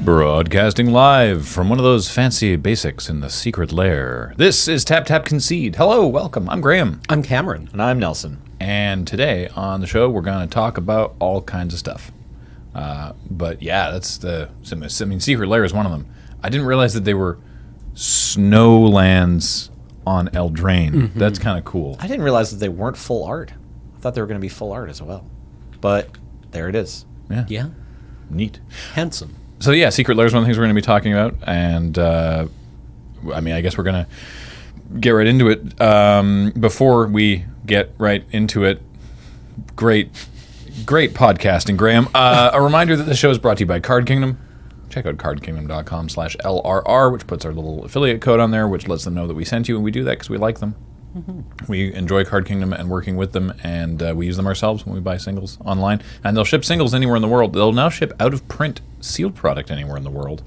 Broadcasting live from one of those fancy basics in the Secret Lair. This is Tap Tap Concede. Hello, welcome. I'm Graham. I'm Cameron. And I'm Nelson. And today on the show, we're going to talk about all kinds of stuff. But yeah, that's Secret Lair is one of them. I didn't realize that they were snow lands on Eldraine. Mm-hmm. That's kind of cool. I didn't realize that they weren't full art. I thought they were going to be full art as well. But there it is. Yeah. Neat. Handsome. So yeah, Secret Lair is one of the things we're going to be talking about, and I guess we're going to get right into it. Before we get right into it, great podcasting, Graham. A reminder that the show is brought to you by Card Kingdom. Check out cardkingdom.com/LRR, which puts our little affiliate code on there, which lets them know that we sent you, and we do that because we like them. Mm-hmm. We enjoy Card Kingdom and working with them, and we use them ourselves when we buy singles online. And they'll ship singles anywhere in the world. They'll now ship out-of-print sealed product anywhere in the world,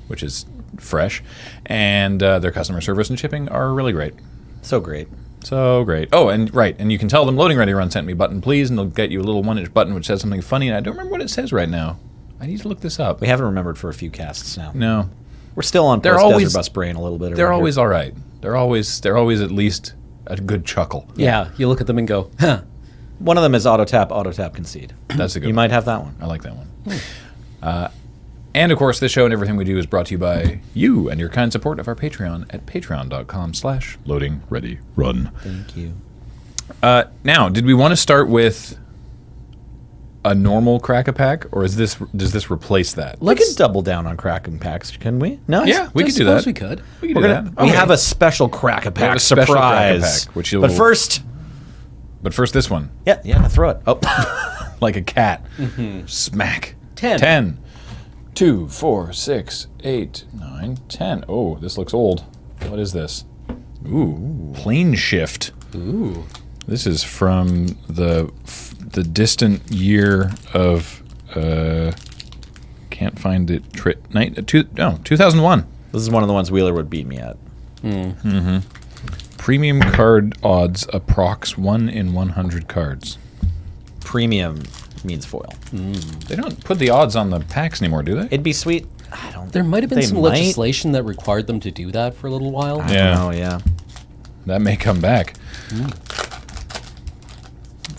which is fresh. And their customer service and shipping are really great. So great. So great. Oh, and you can tell them loading ready run sent me button, please, and they'll get you a little 1-inch button which says something funny, and I don't remember what it says right now. I need to look this up. We haven't remembered for a few casts now. No. We're still on Desert Bus brain a little bit. They're always all right. They're always at least a good chuckle. Yeah, you look at them and go, huh. One of them is auto tap, concede. That's a good one. You might have that one. I like that one. And of course, this show and everything we do is brought to you by you and your kind support of our Patreon at patreon.com/loadingreadyrun. Thank you. Now, did we want to start with a normal Crack-a-Pack, or does this replace that? We could double down on Crack-a-Packs, can we? No. Yeah, we could do that. We could. We could do that. We have a special Crack-a-Pack special surprise. Crack-a-Pack, But first, this one. Yeah, throw it. Oh. Like a cat. Mm-hmm. Smack. 10. 2, 4, 6, 8, 9, 10. Oh, this looks old. What is this? Ooh. Planeshift. Ooh. This is from the distant year of can't find it. 2001. This is one of the ones Wheeler would beat me at. Mm-hmm. Premium card odds approx 1 in 100 cards. Premium means foil. They don't put the odds on the packs anymore, do they? It'd be sweet. There might have been some legislation that required them to do that for a little while. I don't know, yeah. That may come back.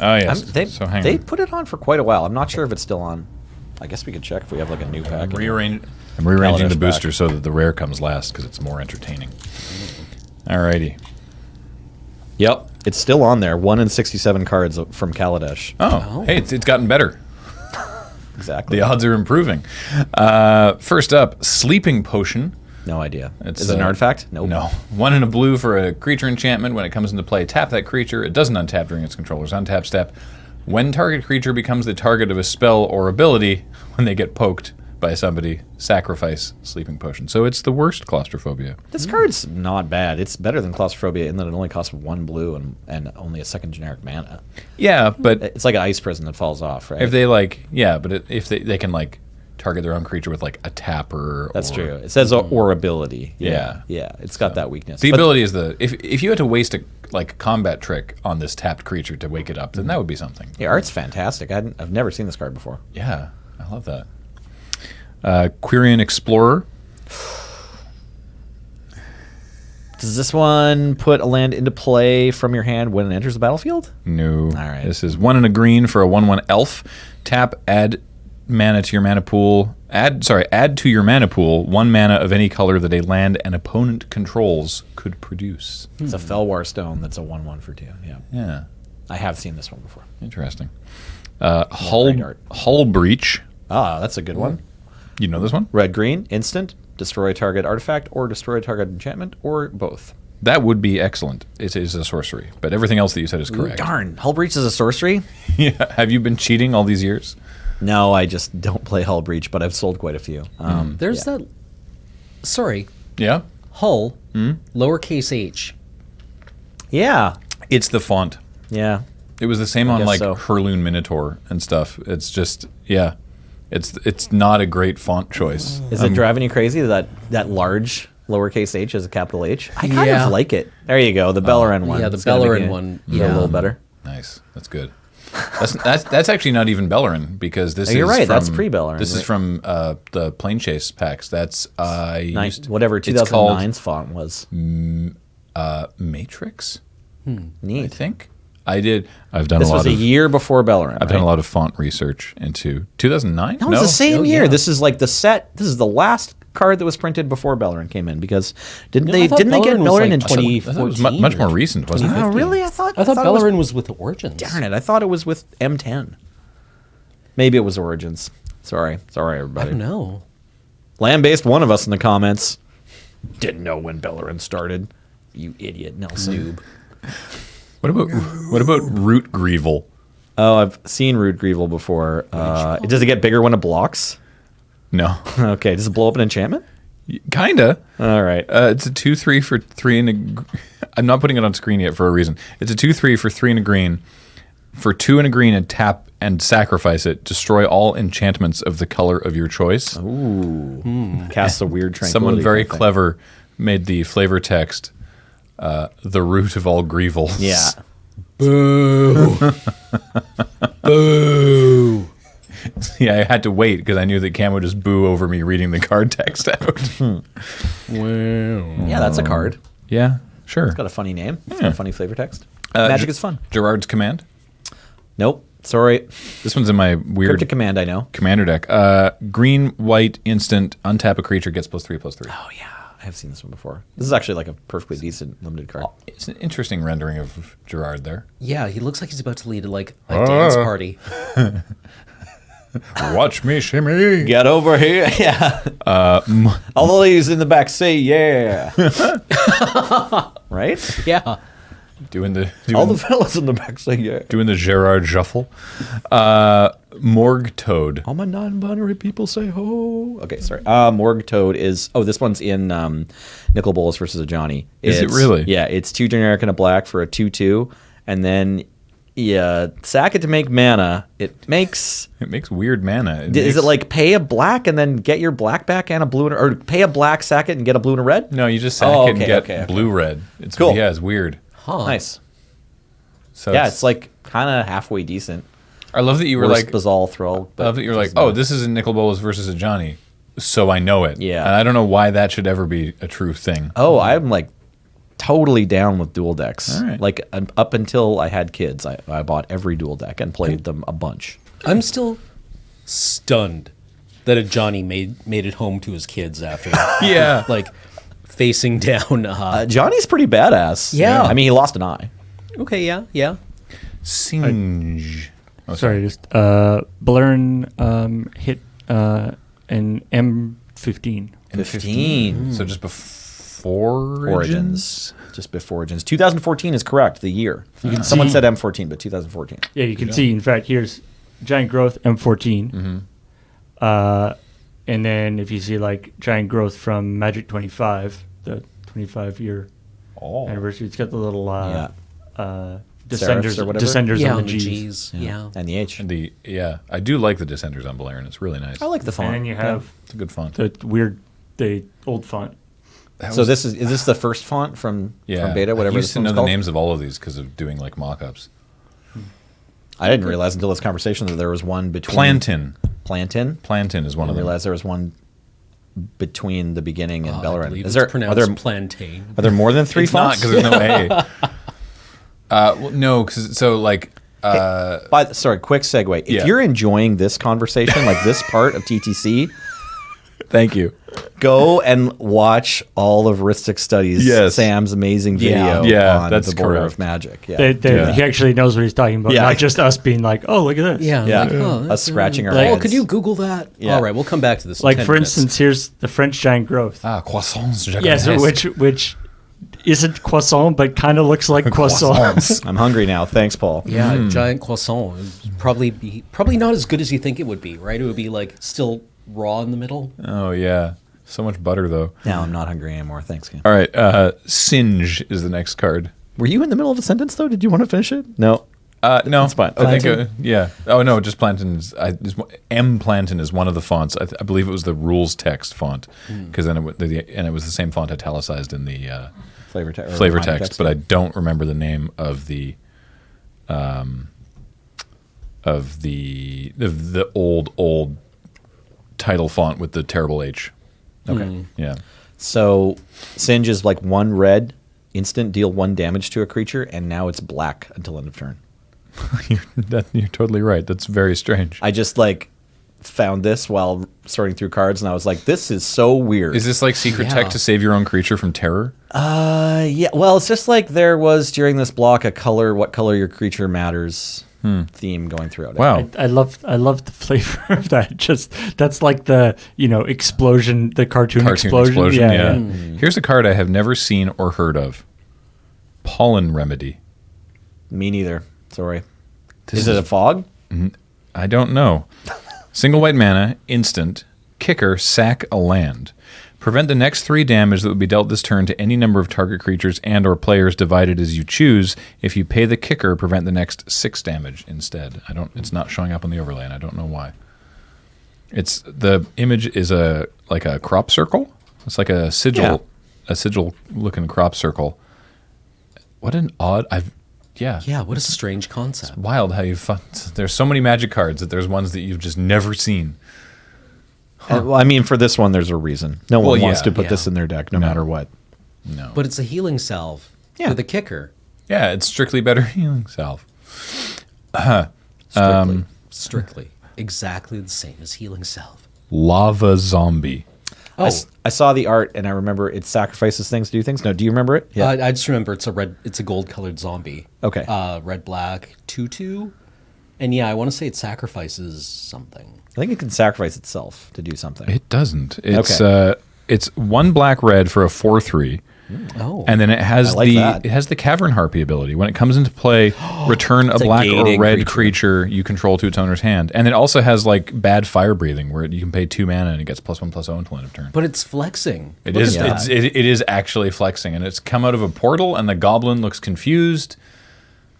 Oh, yes. They put it on for quite a while. I'm not sure if it's still on. I guess we could check if we have like a new pack. I'm rearranging the booster so that the rare comes last because it's more entertaining. Alrighty. Yep, it's still on there. 1 in 67 cards from Kaladesh. Oh. Hey, it's gotten better. Exactly. The odds are improving. First up, Sleeping Potion. No idea. Is it an artifact? Nope. No. 1 in a blue for a creature enchantment. When it comes into play, tap that creature. It doesn't untap during its controller's untap step. When target creature becomes the target of a spell or ability, when they get poked by somebody, sacrifice Sleeping Potion. So it's the worst claustrophobia. This card's not bad. It's better than claustrophobia in that it only costs 1 blue and only a second generic mana. Yeah, but it's like an ice prison that falls off, right? If they if they can target their own creature with a tapper. That's true. It says or ability. Yeah. It's got that weakness. The ability is if you had to waste a combat trick on this tapped creature to wake it up, then that would be something. Yeah, art's fantastic. I've never seen this card before. Yeah, I love that. Quirion Explorer. Does this one put a land into play from your hand when it enters the battlefield? No. All right. This is 1 in a green for a 1/1 elf. Tap, add mana to your mana pool. Add to your mana pool 1 mana of any color that a land an opponent controls could produce. It's a Felwar Stone that's a 1/1 for 2. Yeah. I have seen this one before. Interesting. Hull Breach. Ah, that's a good one. You know this one? Red green, instant, destroy target artifact or destroy target enchantment or both. That would be excellent. It is a sorcery, but everything else that you said is correct. Ooh, darn, Hull Breach is a sorcery? Yeah. Have you been cheating all these years? No, I just don't play Hull Breach, but I've sold quite a few. There's that. Sorry. Yeah. Hull, lowercase h. Yeah. It's the font. Yeah. It was the same on so. Hurloon Minotaur and stuff. It's just It's not a great font choice. Is it driving you crazy that large lowercase h is a capital H? I kind of like it. There you go, the Bellerin one. Yeah, the Bellerin one. Yeah, a little better. Nice. That's good. That's actually not even Bellerin because this is you're right. From, That's pre-Bellerin. This is from the Planeshift packs. That's whatever 2009's font was. Matrix. Neat. I think I've done This a lot was a year before Bellerin. I've done a lot of font research into 2009. No, it was the same year. yeah. This is like the set. This is the last card that was printed before Bellerin came in because didn't they get Bellerin was Bellerin like in 2014 I thought it was much more recent, wasn't it? Oh, really? I thought Bellerin was with Origins. Darn it! I thought it was with M10. Maybe it was Origins. Sorry, everybody. I don't know. Land-based one of us in the comments didn't know when Bellerin started. You idiot, Nelson. What about Root Greevil? Oh, I've seen Rude Greevil before. Does it get bigger when it blocks? No, Okay, does it blow up an enchantment? kinda. All right. It's a 2/3 for 3 and a. I'm not putting it on screen yet for a reason. It's a 2/3 for 3 and a green. For 2 and a green, and tap and sacrifice it. Destroy all enchantments of the color of your choice. Ooh. Casts a weird tranquility. Someone very kind of thing. clever made the flavor text the root of all Greevils. Yeah. Boo. Boo. Yeah, I had to wait because I knew that Cam would just boo over me reading the card text out. Yeah, that's a card. Yeah, sure. It's got a funny name. It's got a funny flavor text. Uh, Magic Ge- is fun. Gerard's Command. Nope. Sorry. This one's in my weird Cryptic Command, I know. commander deck. Green, white, instant, untap a creature, gets +3/+3. Oh, yeah. I have seen this one before. This is actually like a perfectly decent limited card. It's an interesting rendering of Gerard there. Yeah, he looks like he's about to lead like a dance party. Watch me shimmy. Get over here. Yeah. All the ladies in the back say yeah. Right? Yeah. Doing All the fellas in the back say yeah. doing the Gerard shuffle. Morgue Toad. All my non-binary people say ho. Okay, sorry. Morgue Toad is... Oh, this one's in Nicol Bolas versus a Johnny. Is it really? Yeah, it's 2 generic and a black for a 2/2. And then, sack it to make mana. It makes... It makes weird mana. Is it like pay a black and then get your black back and a blue... Or pay a black, sack it, and get a blue and a red? No, you just sack it and get blue-red. It's Cool. Yeah, it's weird. Huh. Nice. So Yeah, it's like kind of halfway decent. I love that you were Worst like... Bazaal Thrall. I love that you're like, oh, this is a Nicol Bolas versus a Johnny, so I know it. Yeah. And I don't know why that should ever be a true thing. Oh, I'm like totally down with dual decks. All right. Like up until I had kids, I bought every dual deck and played them a bunch. I'm still stunned that a Johnny made it home to his kids after Yeah. like facing down. Johnny's pretty badass. Yeah. I mean, he lost an eye. Okay, yeah. Singe. Oh, Sorry, just Bellerin hit an M15. 15. So just before Origins. Just before Origins. 2014 is correct, the year. Someone said M14, but 2014. Yeah, you can see. In fact, here's Giant Growth M14. And then if you see like Giant Growth from Magic 25, the 25-year anniversary, it's got the little Serifs or whatever? descenders Yeah, on the G's. Yeah. And the H. And I do like the Descenders on Bellerin. It's really nice. I like the font. And then you have It's a good font. the old font. So this is this the first font from beta, whatever I used this to know one's the called? names of all of these because of doing like mock-ups. I didn't realize until this conversation that there was one between... Plantin. Plantin? Is one I of them. realized there was one between the beginning and I Bellerin. believe Is it's there pronounced plantain. Are there more than 3 It's not fonts? because there's no A. Well, no, because Sorry, quick segue. If Yeah. you're enjoying this conversation, like this part of TTC, thank you. go and watch all of Ristic Studies, Yes. Sam's amazing video Yeah, on that's the border correct. of magic. Yeah, He actually knows what he's talking about, Yeah. not just us being like, oh, look at this. Yeah. yeah. Like, oh, Us that's scratching our Like- heads. Oh, could you Google that? Yeah. All right, we'll come back to this. in Like, 10 for minutes. instance, here's the French Giant Growth. Croissants. Yes, which isn't croissant, but kind of looks like croissant. I'm hungry now. Thanks, Paul. Yeah, a giant croissant would probably not as good as you think it would be, right? It would be like still raw in the middle. Oh, yeah. So much butter, though. Now I'm not hungry anymore. Thanks, Cam. All right. Singe is the next card. Were you in the middle of a sentence, though? Did you want to finish it? No. No. That's fine. I think, Plantin? yeah. Oh, no, just Plantin. M Plantin is one of the fonts. I believe it was the rules text font, because then it was the same font italicized in the Flavor flavor text, but I don't remember the name of the of the old title font with the terrible H. Okay. Yeah. So Singe is like 1 red, instant, deal 1 damage to a creature, and now it's black until end of turn. You're totally right. That's very strange. I just like found this while sorting through cards, and I was like, "This is so weird." Is this like secret tech to save your own creature from terror? Yeah. Well, it's just like there was during this block what color your creature matters theme going throughout. Wow. I love the flavor of that. Just that's like the explosion, the cartoon explosion. Yeah. Here's a card I have never seen or heard of. Pollen Remedy. Me neither. Sorry. Is it a fog? I don't know. Single white mana, instant, kicker, sack a land. Prevent the next 3 damage that would be dealt this turn to any number of target creatures and or players divided as you choose. If you pay the kicker, prevent the next 6 damage instead. It's not showing up on the overlay, and I don't know why. The image is like a crop circle. It's like a sigil looking crop circle. What an odd Yeah, what a strange concept. Wild how there's so many Magic cards that there's ones that you've just never seen. Well, I mean, for this one, there's a reason. No one wants to put yeah. this in their deck, no matter what. No. But it's a healing salve for the kicker. Yeah, it's strictly better healing salve. Strictly. Exactly the same as healing salve. Lava Zombie. Oh, I saw the art, and I remember it sacrifices things to do things. No, do you remember it? Yeah. I just remember it's a gold-colored zombie. Okay. Red-black 2/2. And yeah, I want to say it sacrifices something. I think it can sacrifice itself to do something. It doesn't. It's 1 black red for a 4/3. Oh. And then it has that. the Cavern Harpy ability. When it comes into play, return a black or gated red creature you control to its owner's hand. And it also has like bad fire breathing where you can pay 2 mana and it gets +1/+0 until end of turn. But it's flexing. It Look is. at that. It is actually flexing, and it's come out of a portal, and the goblin looks confused.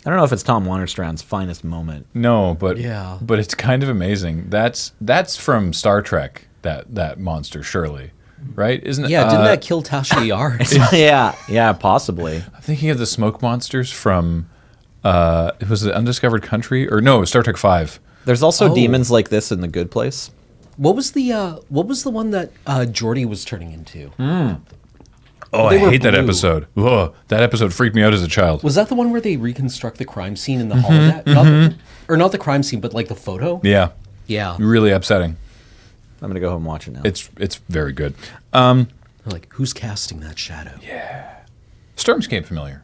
I don't know if it's Tom Wanderstrand's finest moment. No, but Yeah. but it's kind of amazing. That's from Star Trek. That monster, surely, right? Isn't it? Yeah, didn't that kill Tasha Yar? yeah, possibly. I'm thinking of the smoke monsters from. It was the Undiscovered Country, or no, Star Trek V. There's also Oh. demons like this in The Good Place. What was the one that Geordi was turning into? Oh, They I were hate that blue. episode. Ugh, that episode freaked me out as a child. Was that the one where they reconstruct the crime scene in the holodeck? Not the crime scene, but like the photo? Yeah, Yeah. really upsetting. I'm going to go home and watch it now. It's very good. Like, who's casting that shadow? Stormscape familiar?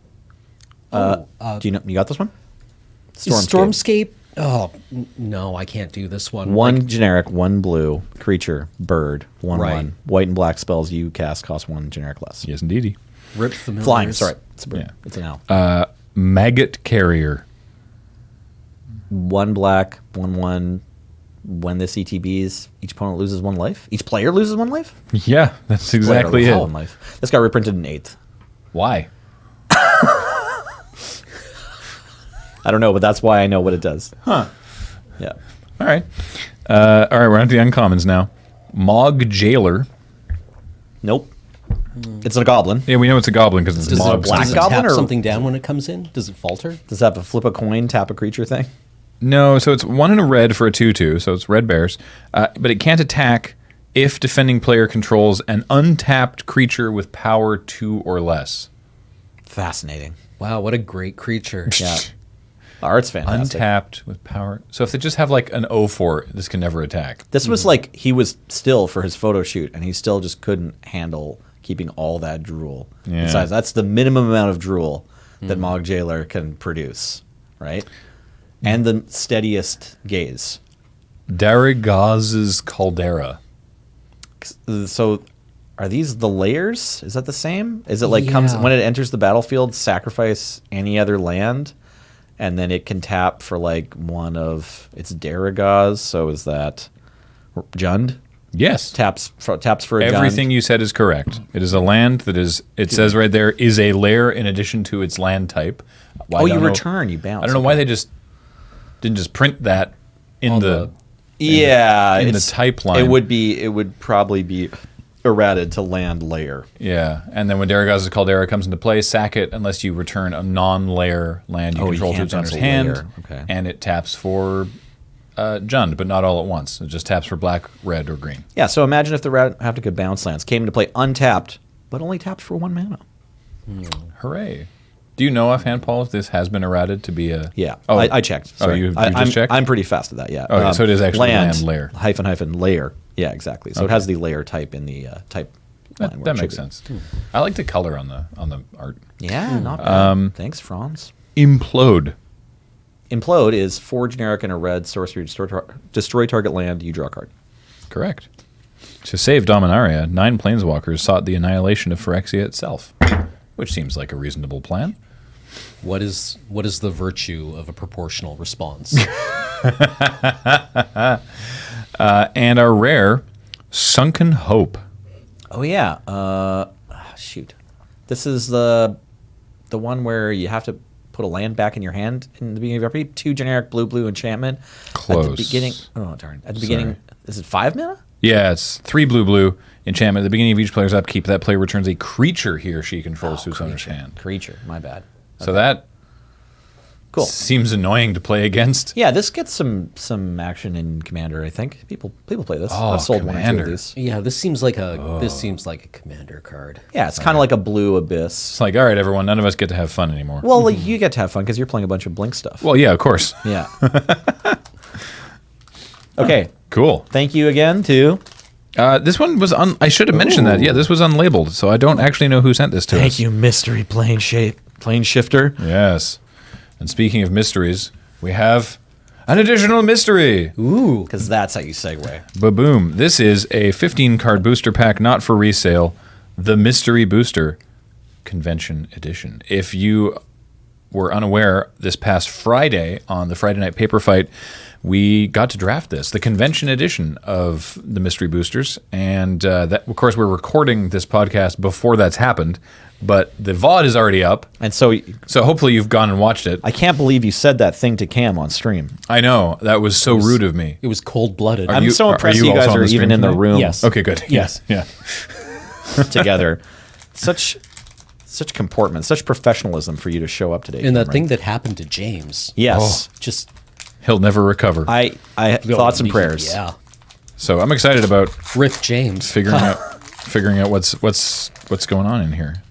do you know? You got this one? Is Stormscape? Oh, no, I can't do this one. One generic, 1 blue creature, bird, 1/1. Right. White and black spells you cast cost 1 generic less. Yes, indeedy. Rip Familiars. Flying, sorry. It's a bird. Yeah. It's an owl. Maggot Carrier. 1 black, 1/1. When this ETBs, each opponent loses 1 life. Each player loses 1 life? Yeah, that's Player exactly loses it. 1 life. This got reprinted in 8th. Why? I don't know, but that's why I know what it does. Huh. Yeah. All right. We're on to the uncommons now. Mog Jailer. Nope. It's a goblin. Yeah, we know it's a goblin because it's Does Mog. it, black does it goblin tap or- something down when it comes in? Does it falter? Does it have a flip a coin, tap a creature thing? No, so it's 1 and a red for a 2/2, so it's red bears. But it can't attack if defending player controls an untapped creature with power 2 or less. Fascinating. Wow, what a great creature. Yeah. The art's fantastic. Untapped with power. So if they just have like an 0/4, this can never attack. This was like he was still for his photo shoot, and he still just couldn't handle keeping all that drool. Yeah. Besides, that's the minimum amount of drool that Mog Jailer can produce, right? And the steadiest gaze. Darragaz's Caldera. So, are these the layers? Is that the same? Is it like comes Yeah. when it enters the battlefield, sacrifice any other land, and then it can tap for like one of its Darragaz? So is that Jund? Yes. Taps for a Jund. Everything you said is correct. It is a land that is, it says right there, is a lair in addition to its land type. Well, I Oh, don't you know- return, you bounce. I don't know why they just didn't just print that in On the Yeah, in the it's- type line. It would probably be errated to land layer. Yeah, and then when Darragaz's Caldera comes into play, sack it unless you return a non-layer land you Oh, you control to can't its owner's cancel hand, layer. Okay. and it taps for Jund, but not all at once. It just taps for black, red, or green. Yeah, so imagine if the Ravnica bounce lands came into play untapped, but only tapped for 1 mana. Hooray. Do you know offhand, Paul, if this has been errated to be a... Yeah, Oh, I checked. Sorry. you I'm, just checked? I'm pretty fast at that, yeah. Okay, so it is actually land layer. Hyphen layer. Yeah, exactly. So it has the layer type in the type line. where That it makes should be. sense. I like the color on the art. Yeah, not bad. Thanks, Franz. Implode. Implode is 4 generic and a red sorcery. Destroy target land, you draw a card. Correct. To save Dominaria, 9 planeswalkers sought the annihilation of Phyrexia itself, which seems like a reasonable plan. What is the virtue of a proportional response? And our rare, Sunken Hope. Oh yeah. Shoot. This is the one where you have to put a land back in your hand in the beginning of every 2 generic blue enchantment. Close. At the beginning. Oh darn. At the beginning. Is it 5 mana? Yeah, it's 3 blue enchantment. At the beginning of each player's upkeep, that player returns a creature he or she controls to its owner's hand. Creature. My bad. So that Cool. seems annoying to play against. Yeah, this gets some action in Commander. I think people play this. Oh, I've sold 1 or 2 Commander. of these. Yeah, this seems like a commander card. Yeah, it's kind of like a blue abyss. It's like, all right, everyone, none of us get to have fun anymore. Well, like, you get to have fun because you're playing a bunch of Blink stuff. Well, yeah, of course. Yeah. Okay. Cool. Thank you again to. This one was I should have mentioned that. Yeah, this was unlabeled, so I don't actually know who sent this to us. Thank you, mystery plane shifter. Yes. And speaking of mysteries, we have an additional mystery. Ooh. Because that's how you segue. Ba-boom. This is a 15-card booster pack, not for resale. The Mystery Booster Convention Edition. If you were unaware, this past Friday on the Friday Night Paper Fight, we got to draft this, the convention edition of the Mystery Boosters. And that, of course, we're recording this podcast before that's happened, but the VOD is already up. And so hopefully you've gone and watched it. I can't believe you said that thing to Cam on stream. I know. That was so rude of me. It was cold-blooded. I'm you- so are impressed you you guys also on are the even stream in the tonight? room Yes. Okay, good. Yes. Yeah. together. Such comportment, such professionalism for you to show up today. And that Cameron. thing that happened to James. Yes. Just He'll never recover. I thoughts and prayers. Yeah. So I'm excited about Rip James. figuring out what's going on in here.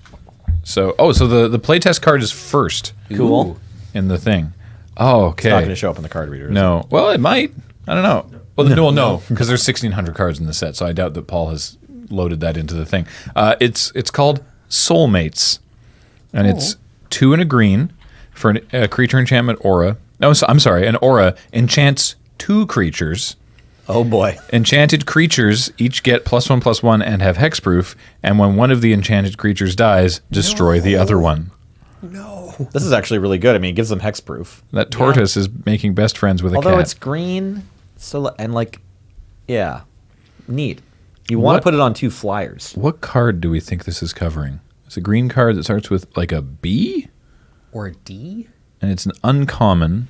So the playtest card is first Cool. Ooh. in the thing. Oh, okay. It's not going to show up in the card reader. is it? No. Well, it might. I don't know. Well, no, because there's 1,600 cards in the set, so I doubt that Paul has loaded that into the thing. It's called Soulmates, and it's 2 and a green for a creature enchantment aura. No, I'm sorry. An aura enchants 2 creatures. Oh boy. Enchanted creatures each get +1/+1 and have hexproof, and when one of the enchanted creatures dies, destroy the other one. This is actually really good. I mean, it gives them hexproof. That tortoise is making best friends with a Although cat. it's green, so and like, yeah, neat. You want to What- put it on 2 flyers. What card do we think this is covering? It's a green card that starts with like a B, Or a D? and it's an uncommon.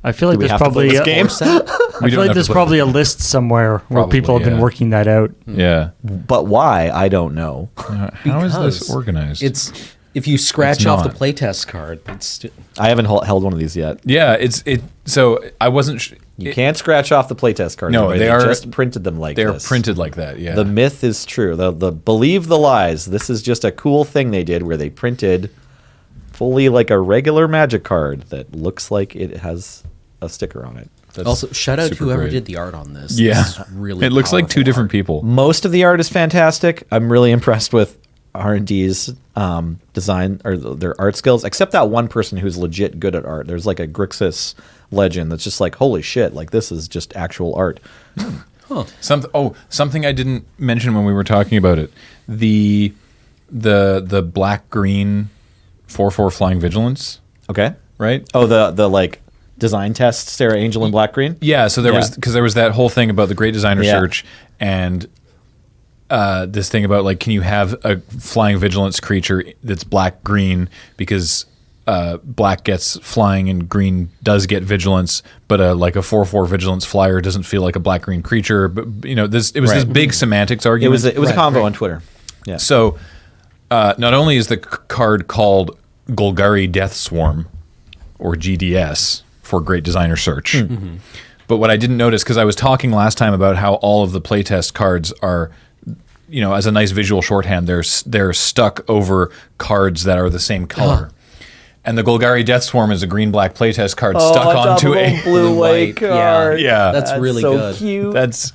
I feel like we there's have to play probably this a, game? Or set? I feel like there's probably a list somewhere where Probably, people have been yeah. working that out. Yeah. But why? I don't know. How is this Because organized? It's if you scratch It's off the not. playtest card, it's I haven't held one of these yet. yeah. So I wasn't. You can't scratch off the playtest cards. No, everybody. they are- just printed them like They're this. printed like that. Yeah. The myth is true. The believe the lies. This is just a cool thing they did where they printed fully like a regular Magic card that looks like it has a sticker on it. That's also shout out super whoever great. did the art on this. Yeah. This is really it looks like 2 powerful different art. people. Most of the art is fantastic. I'm really impressed with R&D's design or their art skills, except that one person who's legit good at art. There's like a Grixis legend that's just like, holy shit, like this is just actual art. Something I didn't mention when we were talking about it. The black green 4/4 flying vigilance, Okay. right? Oh, the like design test, Sarah Angel in black green. Yeah, so there Yeah. was that whole thing about the Great Designer Yeah. Search and this thing about like, can you have a flying vigilance creature that's black green because black gets flying and green does get vigilance, but like a 4/4 vigilance flyer doesn't feel like a black green creature. But it was this Right. big semantics It argument. was a Right, convo right. on Twitter. Yeah. So not only is the card called Golgari Death Swarm, or GDS for great designer search. But what I didn't notice, because I was talking last time about how all of the playtest cards are, as a nice visual shorthand, they're stuck over cards that are the same color. And the Golgari Death Swarm is a green-black playtest card stuck onto a blue-white card. Yeah. That's really so good. cute. That's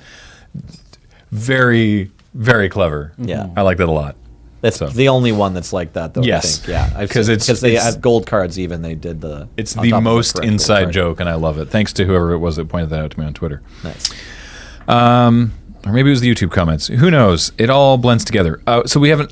very, very clever. Yeah. I like that a lot. That's So. the only one that's like that, though. Yes. I think. Yeah, Because they it's- have gold cards. Even they did the. It's on the top of most correct gold inside card. joke, and I love it. Thanks to whoever it was that pointed that out to me on Twitter. Nice. Or maybe it was the YouTube comments. Who knows? It all blends together. So we have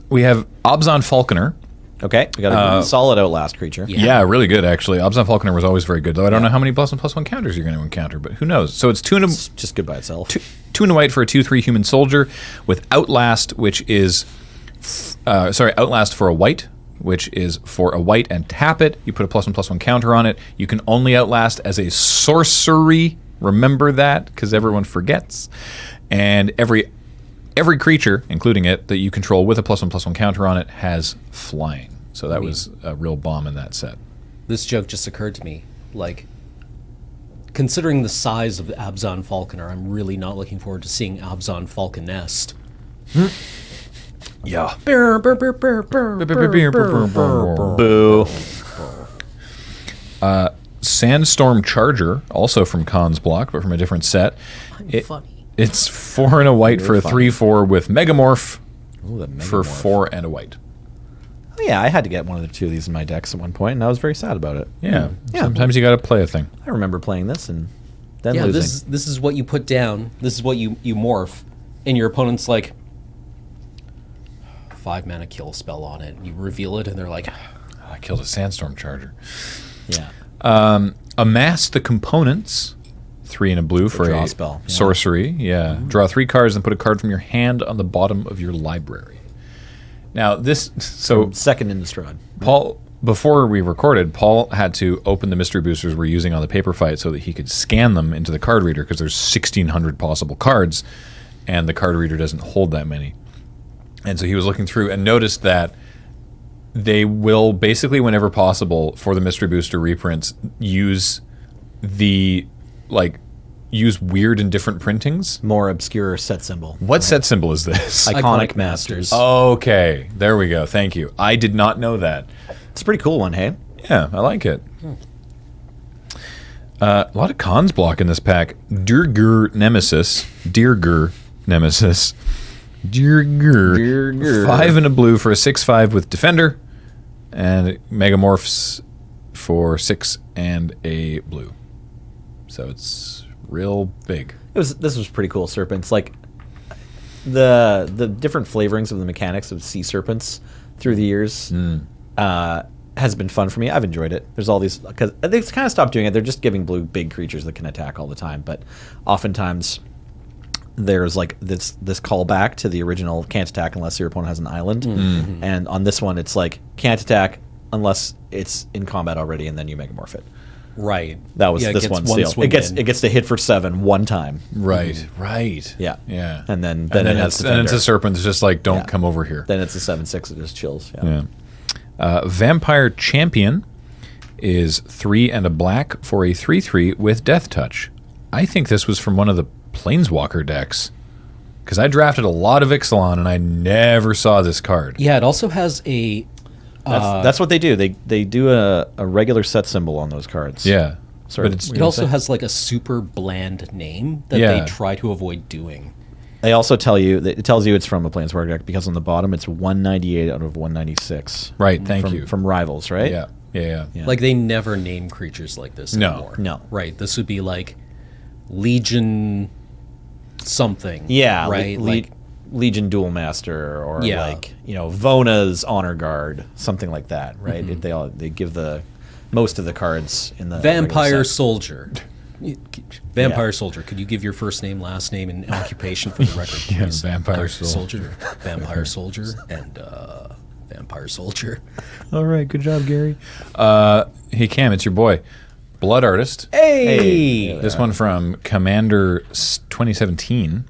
Obzon Falconer. Okay, we got a solid Outlast creature. Yeah, really good actually. Obzon Falconer was always very good, though I don't know how many +1/+1 counters you're going to encounter, but who knows? So it's 2 and It's just good by itself. two and a white for a 2/3 human soldier with Outlast, which is Outlast for a white, which is for a white and tap it. You put a +1/+1 counter on it. You can only Outlast as a sorcery. Remember that, because everyone forgets. And every creature, including it, that you control with a +1/+1 counter on it has flying. So that was a real bomb in that set. This joke just occurred to me. Like, considering the size of the Abzan Falconer, I'm really not looking forward to seeing Abzan Falconest. Yeah. Boo. Sandstorm Charger, also from Khan's block, but from a different set. Funny. It's 4 and a white for a 3/4 with Megamorph Ooh, the for Megamorph. 4 and a white. Oh, yeah, I had to get one of the two of these in my decks at one point, and I was very sad about it. Yeah. Yeah. Sometimes you got to play a thing. I remember playing this and then Yeah, losing. this is what you put down. This is what you morph, and your opponent's like 5 mana kill spell on it. You reveal it, and they're like, I killed a Sandstorm Charger. Yeah. Amass the components. 3 and a blue for draw a spell. Yeah. sorcery. Yeah. Draw 3 cards and put a card from your hand on the bottom of your library. Now this Second Innistrad. Paul, before we recorded, Paul had to open the mystery boosters we're using on the paper fight so that he could scan them into the card reader, because there's 1,600 possible cards, and the card reader doesn't hold that many. And so he was looking through and noticed that they will basically, whenever possible, for the mystery booster reprints, use weird and different printings. More obscure set symbol. What set symbol is this? Iconic Masters. Okay, there we go. Thank you. I did not know that. It's a pretty cool one, hey? Yeah, I like it. A lot of cons block in this pack. Dirgur Nemesis. 5 and a blue for a 6/5 with Defender. And Megamorphs for 6 and a blue. So it's real big. This was pretty cool, Serpents. Like the different flavorings of the mechanics of Sea Serpents through the years has been fun for me. I've enjoyed it. There's all these, because they've kind of stopped doing it. They're just giving blue big creatures that can attack all the time. But oftentimes there's like this callback to the original can't attack unless your opponent has an island. And on this one, it's like can't attack unless it's in combat already, and then you Megamorph it. right. That was Yeah, this gets one's one deal. swing It in. gets to hit for 7 one time. Right. Yeah. Yeah. And then and it has it's, and it's Defender. a serpent. It's just like, don't Yeah. come over here. Then it's a 7/6. It just chills. Yeah. Yeah. Vampire Champion is 3 and a black for a 3/3 with Death Touch. I think this was from one of the Planeswalker decks, because I drafted a lot of Ixalan and I never saw this card. Yeah, it also has a That's what they do. They do a regular set symbol on those cards. Yeah. Sorry. But it's, It also has like a super bland name that Yeah. they try to avoid doing. They also tell you it tells you it's from a Planeswalker deck, because on the bottom it's 198 out of 196. right. Thank from, you. From Rivals, right? Yeah. Yeah. Yeah. Like they never name creatures like this No. anymore. No. Right. This would be like Legion something. Yeah. Right. like Legion Duel Master, or Yeah. like Vona's Honor Guard, something like that, right? Mm-hmm. They give the most of the cards in the Vampire regular set. Soldier. Vampire Soldier. Could you give your first name, last name, and occupation for the record, Yeah, please? Vampire Soldier. Vampire Soldier, and Vampire Soldier. All right. Good job, Gary. Hey, Cam, it's your boy. Blood Artist. Hey! This one from Commander 2017.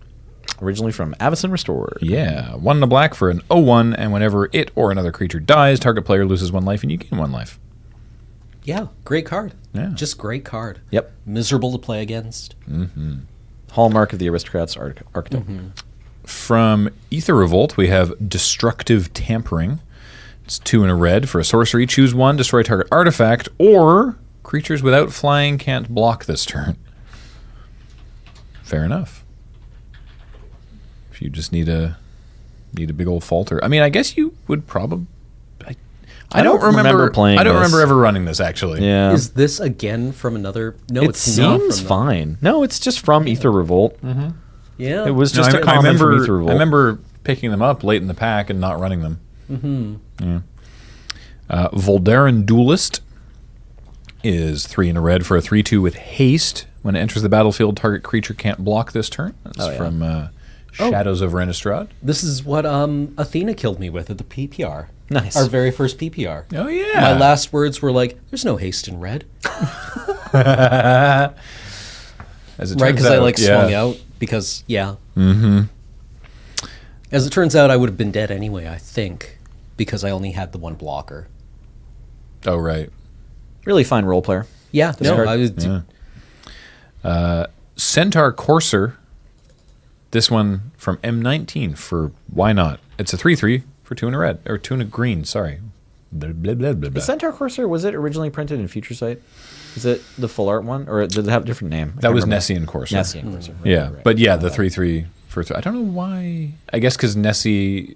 Originally from Avacyn Restored. Yeah. 1 and a black for an 0/1, and whenever it or another creature dies, target player loses 1 life and you gain 1 life. Yeah, great card. Yeah. Just great card. Yep. Miserable to play against. Hallmark of the Aristocrats archetype. From Ether Revolt, we have Destructive Tampering. It's 2 and a red. For a sorcery, choose 1, destroy target artifact, or creatures without flying can't block this turn. Fair enough. If you just need a big old falter. I mean, I guess you would probably... I don't remember playing I don't this. remember ever running this, actually. Yeah. Is this again from another? No, it it's not seems from fine. No, it's just from Ether Revolt. Yeah, It was No, just a comment from Ether Revolt. I remember picking them up late in the pack and not running them. Voldaren Duelist is 3 and a red for a 3/2 with haste. When it enters the battlefield, target creature can't block this turn. That's from Shadows of Renestrad. This is what Athena killed me with at the PPR. Nice. Our very first PPR. Oh, yeah. My last words were like, "There's no haste in red," As it right? turns Because I out, like swung out. Because as it turns out, I would have been dead anyway. I think because I only had the 1 blocker. Oh, right. Really fine role player. Yeah, no, card- I was. Centaur Courser. This one from M19 for why not? It's a 3/3 for 2 and a red, or 2 and a green, sorry. Blah, blah, blah, blah, The blah. Centaur Courser, was it originally printed in Future Sight? Is it the full art one? Or did it have a different name? That was Nessian Courser. Nessian Courser. Yeah, but yeah, the 3/3 for I don't know why. I guess because Nessia,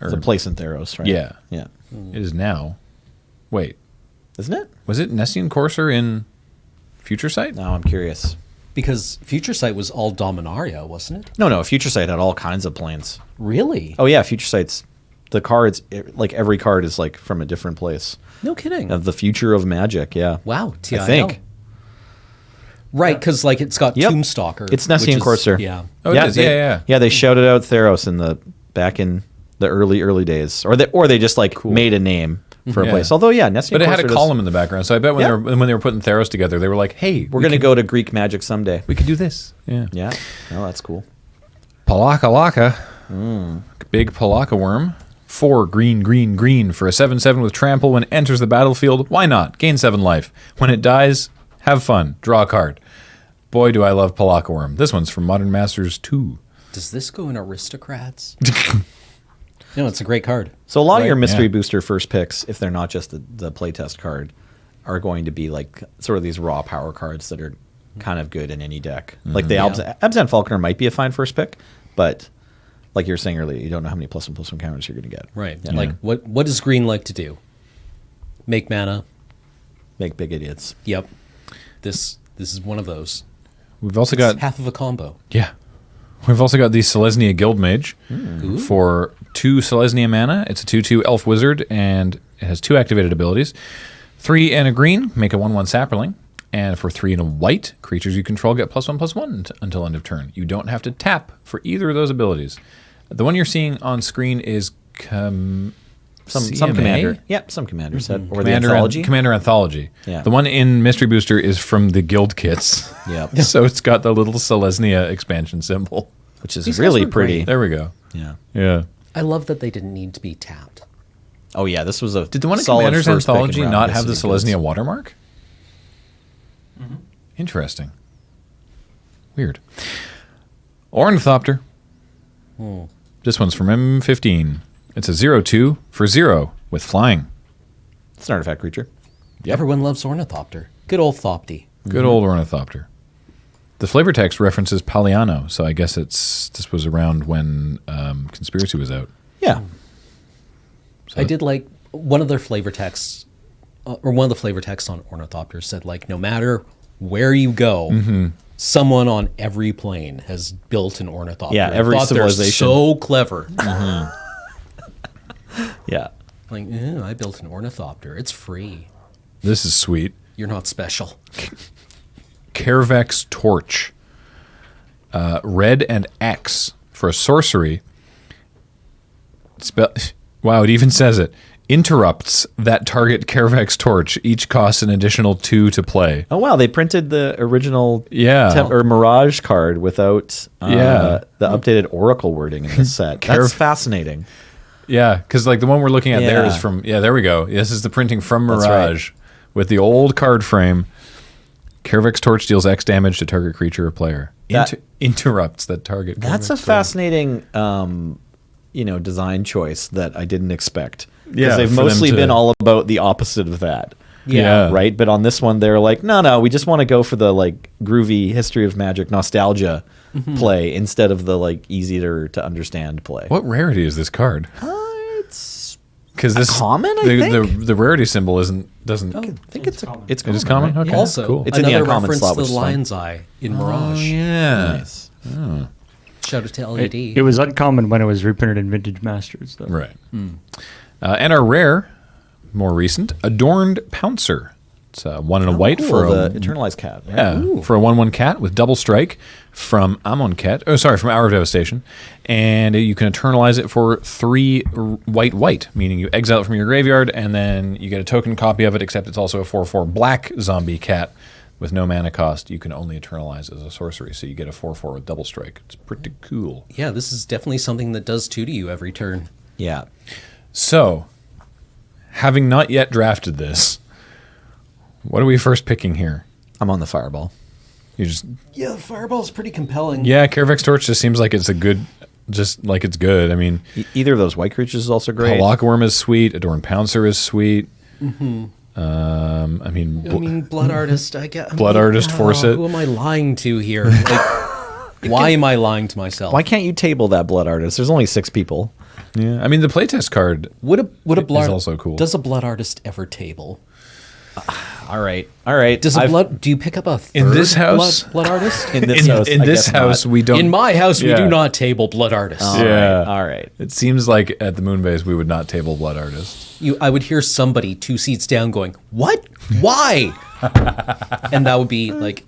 or The place in Theros, right? yeah, Yeah. it is now. Wait, Isn't it? was it Nessian Courser in Future Sight? Now I'm curious. Because Future Sight was all Dominaria, wasn't it? No, Future Sight had all kinds of planes. Really? Oh yeah, Future Sight's the cards. Like every card is like from a different place No kidding. of the future of Magic. Yeah. Wow. TIL. I think. Right, because like it's got Yep. Tombstalker. It's which Nessian is- Courser. Yeah. Oh, it is. They, Yeah. They shouted out Theros back in the early days, or they just like made a name for a Yeah. place. Although Nessian But it had a Courser column in the background, so I bet when Yeah. when they were putting Theros together, they were like, "Hey, We're going to go to Greek Magic someday. We could do this." Yeah. Yeah. Oh, that's cool. Palaka Laka. Big Palaka Worm. 4 green for a 7/7 with trample. When it enters the battlefield, why not? Gain 7 life. When it dies, have fun. Draw a card. Boy, do I love Palaka Worm. This one's from Modern Masters 2. Does this go in Aristocrats? No, it's a great card. So a lot of your Right, mystery yeah. booster first picks, if they're not just the playtest card, are going to be like sort of these raw power cards that are kind of good in any deck. Like the Abzan Falconer might be a fine first pick, but like you were saying earlier, you don't know how many +1/+1 counters you're going to get. Right. Yeah. Like what does green like to do? Make mana. Make big idiots. Yep. This is one of those. We've also It's got half of a combo. yeah. We've also got the Selesnya Guildmage for 2 Selesnya mana. It's a 2/2 elf wizard, and it has 2 activated abilities. 3 and a green, make a 1/1 sapperling. And for 3 and a white, creatures you control get +1/+1 until end of turn. You don't have to tap for either of those abilities. The one you're seeing on screen is Some CMA? commander. Yep, some commander set. Or Commander the anthology. Commander Anthology. Yeah. The one in Mystery Booster is from the Guild Kits. Yep. So it's got the little Selesnya expansion symbol. Which is These guys really were pretty. great. There we go. Yeah. Yeah. I love that they didn't need to be tapped. Oh yeah, this was a Did the one in solid Commander's first pick in Anthology round not have the Destiny goods. Selesnya watermark? Interesting. Weird. Ornithopter. This one's from M15. It's a 0/2 for 0 with flying. It's an artifact creature. Everyone loves Ornithopter. Good old Thopty. Good old Ornithopter. The flavor text references Paliano, so I guess this was around when Conspiracy was out. Yeah. I did like one of their flavor texts, or one of the flavor texts on Ornithopter said like, no matter where you go, someone on every plane has built an Ornithopter. Yeah, I every thought they're civilization. so clever. Yeah. Like, I built an Ornithopter. It's free. This is sweet. You're not special. Kervex Torch. Red and X for a sorcery. Wow, it even says it. Interrupts that target Kervex Torch. Each costs an additional 2 to play. Oh wow, they printed the original Yeah. or Mirage card without Yeah. the updated Oracle wording in this set. That's fascinating. Yeah, because like the one we're looking at there is Yeah. from. Yeah, there we go. This is the printing from That's Mirage with the old card frame. Karavek's Torch deals X damage to target creature or player. Interrupts that target. That's a Karavek's Torch. fascinating, design choice that I didn't expect. Because Yeah, they've for them mostly to- been all about the opposite of that. Yeah. Right? But on this one, they're like, no, we just want to go for the like groovy History of Magic nostalgia play instead of the like easier to understand play. What rarity is this card? It's Because this common, I the, think? the rarity symbol doesn't. I think it's common. it's It is common. right? Okay, Also, cool. It's in the another uncommon reference slot, to which the is fun. Lion's Eye in Mirage. Oh yeah. Nice. Shout out to LED. It was uncommon when it was reprinted in Vintage Masters, though. Right. And our rare, more recent, Adorned Pouncer. It's 1 and a white Cool, for the a Eternalized Cat. Right? Yeah, for a 1/1 cat with double strike from Amonkhet. Oh, sorry, from Hour of Devastation. And you can eternalize it for 3 white, meaning you exile it from your graveyard, and then you get a token copy of it, except it's also a 4/4 black zombie cat with no mana cost. You can only eternalize as a sorcery, so you get a 4/4 with double strike. It's pretty cool. Yeah, this is definitely something that does 2 to you every turn. Yeah. So, having not yet drafted this, what are we first picking here? I'm on the Fireball. You just Yeah, the Fireball's pretty compelling. Yeah, Karavek's Torch just seems like it's a good, just like it's good. I mean, Either of those white creatures is also great. Halakworm is sweet. Adorned Pouncer is sweet. I mean, Blood Artist, I get. Blood Artist, force it. Who am I lying to here? Like, why am I lying to myself? Why can't you table that Blood Artist? There's only 6 people. yeah. I mean, the playtest card. Would a blood is also cool. Does a Blood Artist ever table? All right. Does a blood? Do you pick up a third In this house? blood artist? In this house, in I this guess house, not. we don't. In my house, we Yeah. do not table Blood Artists. Yeah. All right. It seems like at the Moonbase we would not table Blood Artist. I would hear somebody 2 seats down going, "What? Why?" And that would be like,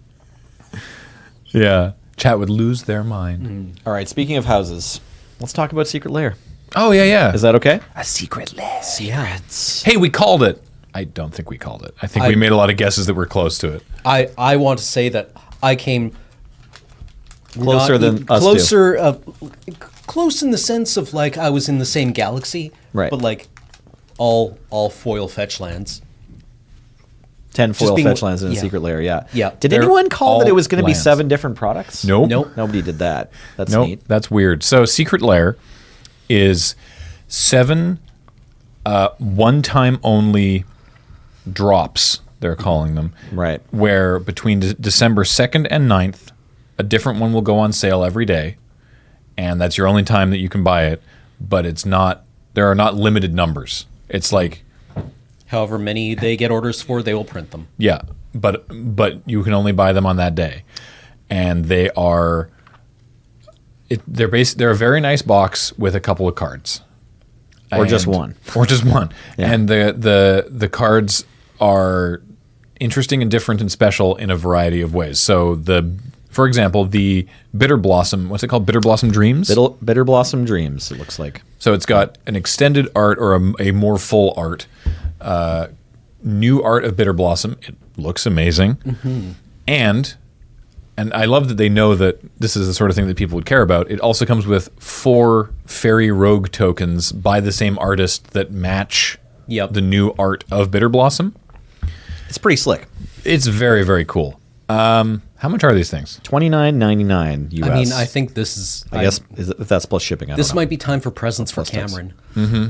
Yeah. Chat would lose their mind. All right. Speaking of houses, let's talk about Secret Lair. Oh yeah, yeah. Is that okay? a secret list? yeah. Hey, we called it. I don't think we called it. I think we made a lot of guesses that were close to it. I want to say that I came Closer than us two. closer, close in the sense of like I was in the same galaxy, Right. But like all foil fetch lands. 10 foil being- fetch lands in a yeah. Secret Lair, yeah. Yeah. Did They're anyone call that it all was going to be lands. 7 different products? Nope. Nope. Nobody did that. That's Nope, neat. that's weird. So Secret Lair is 7 one-time only drops, they're calling them. Right. Where between December 2nd and 9th, a different one will go on sale every day, and that's your only time that you can buy it, but it's not, there are not limited numbers. It's like, However many they get orders for, they will print them. yeah, but you can only buy them on that day. And they are they're a very nice box with a couple of cards. Or just And- one. Or just one. Yeah. And the cards are interesting and different and special in a variety of ways. So for example, the Bitter Blossom, what's it called? Bitter Blossom Dreams? Bitter Blossom Dreams, it looks like. So it's got an extended art or a more full art. New art of Bitter Blossom. It looks amazing. And I love that they know that this is the sort of thing that people would care about. It also comes with 4 Fairy Rogue tokens by the same artist that match Yep. the new art of Bitter Blossom. It's pretty slick. It's very, very cool. How much are these things? $29.99 US. I mean, I think this is. I guess if that's plus shipping. I this don't know. might be time for presents for Plus tax. Cameron. Mm-hmm.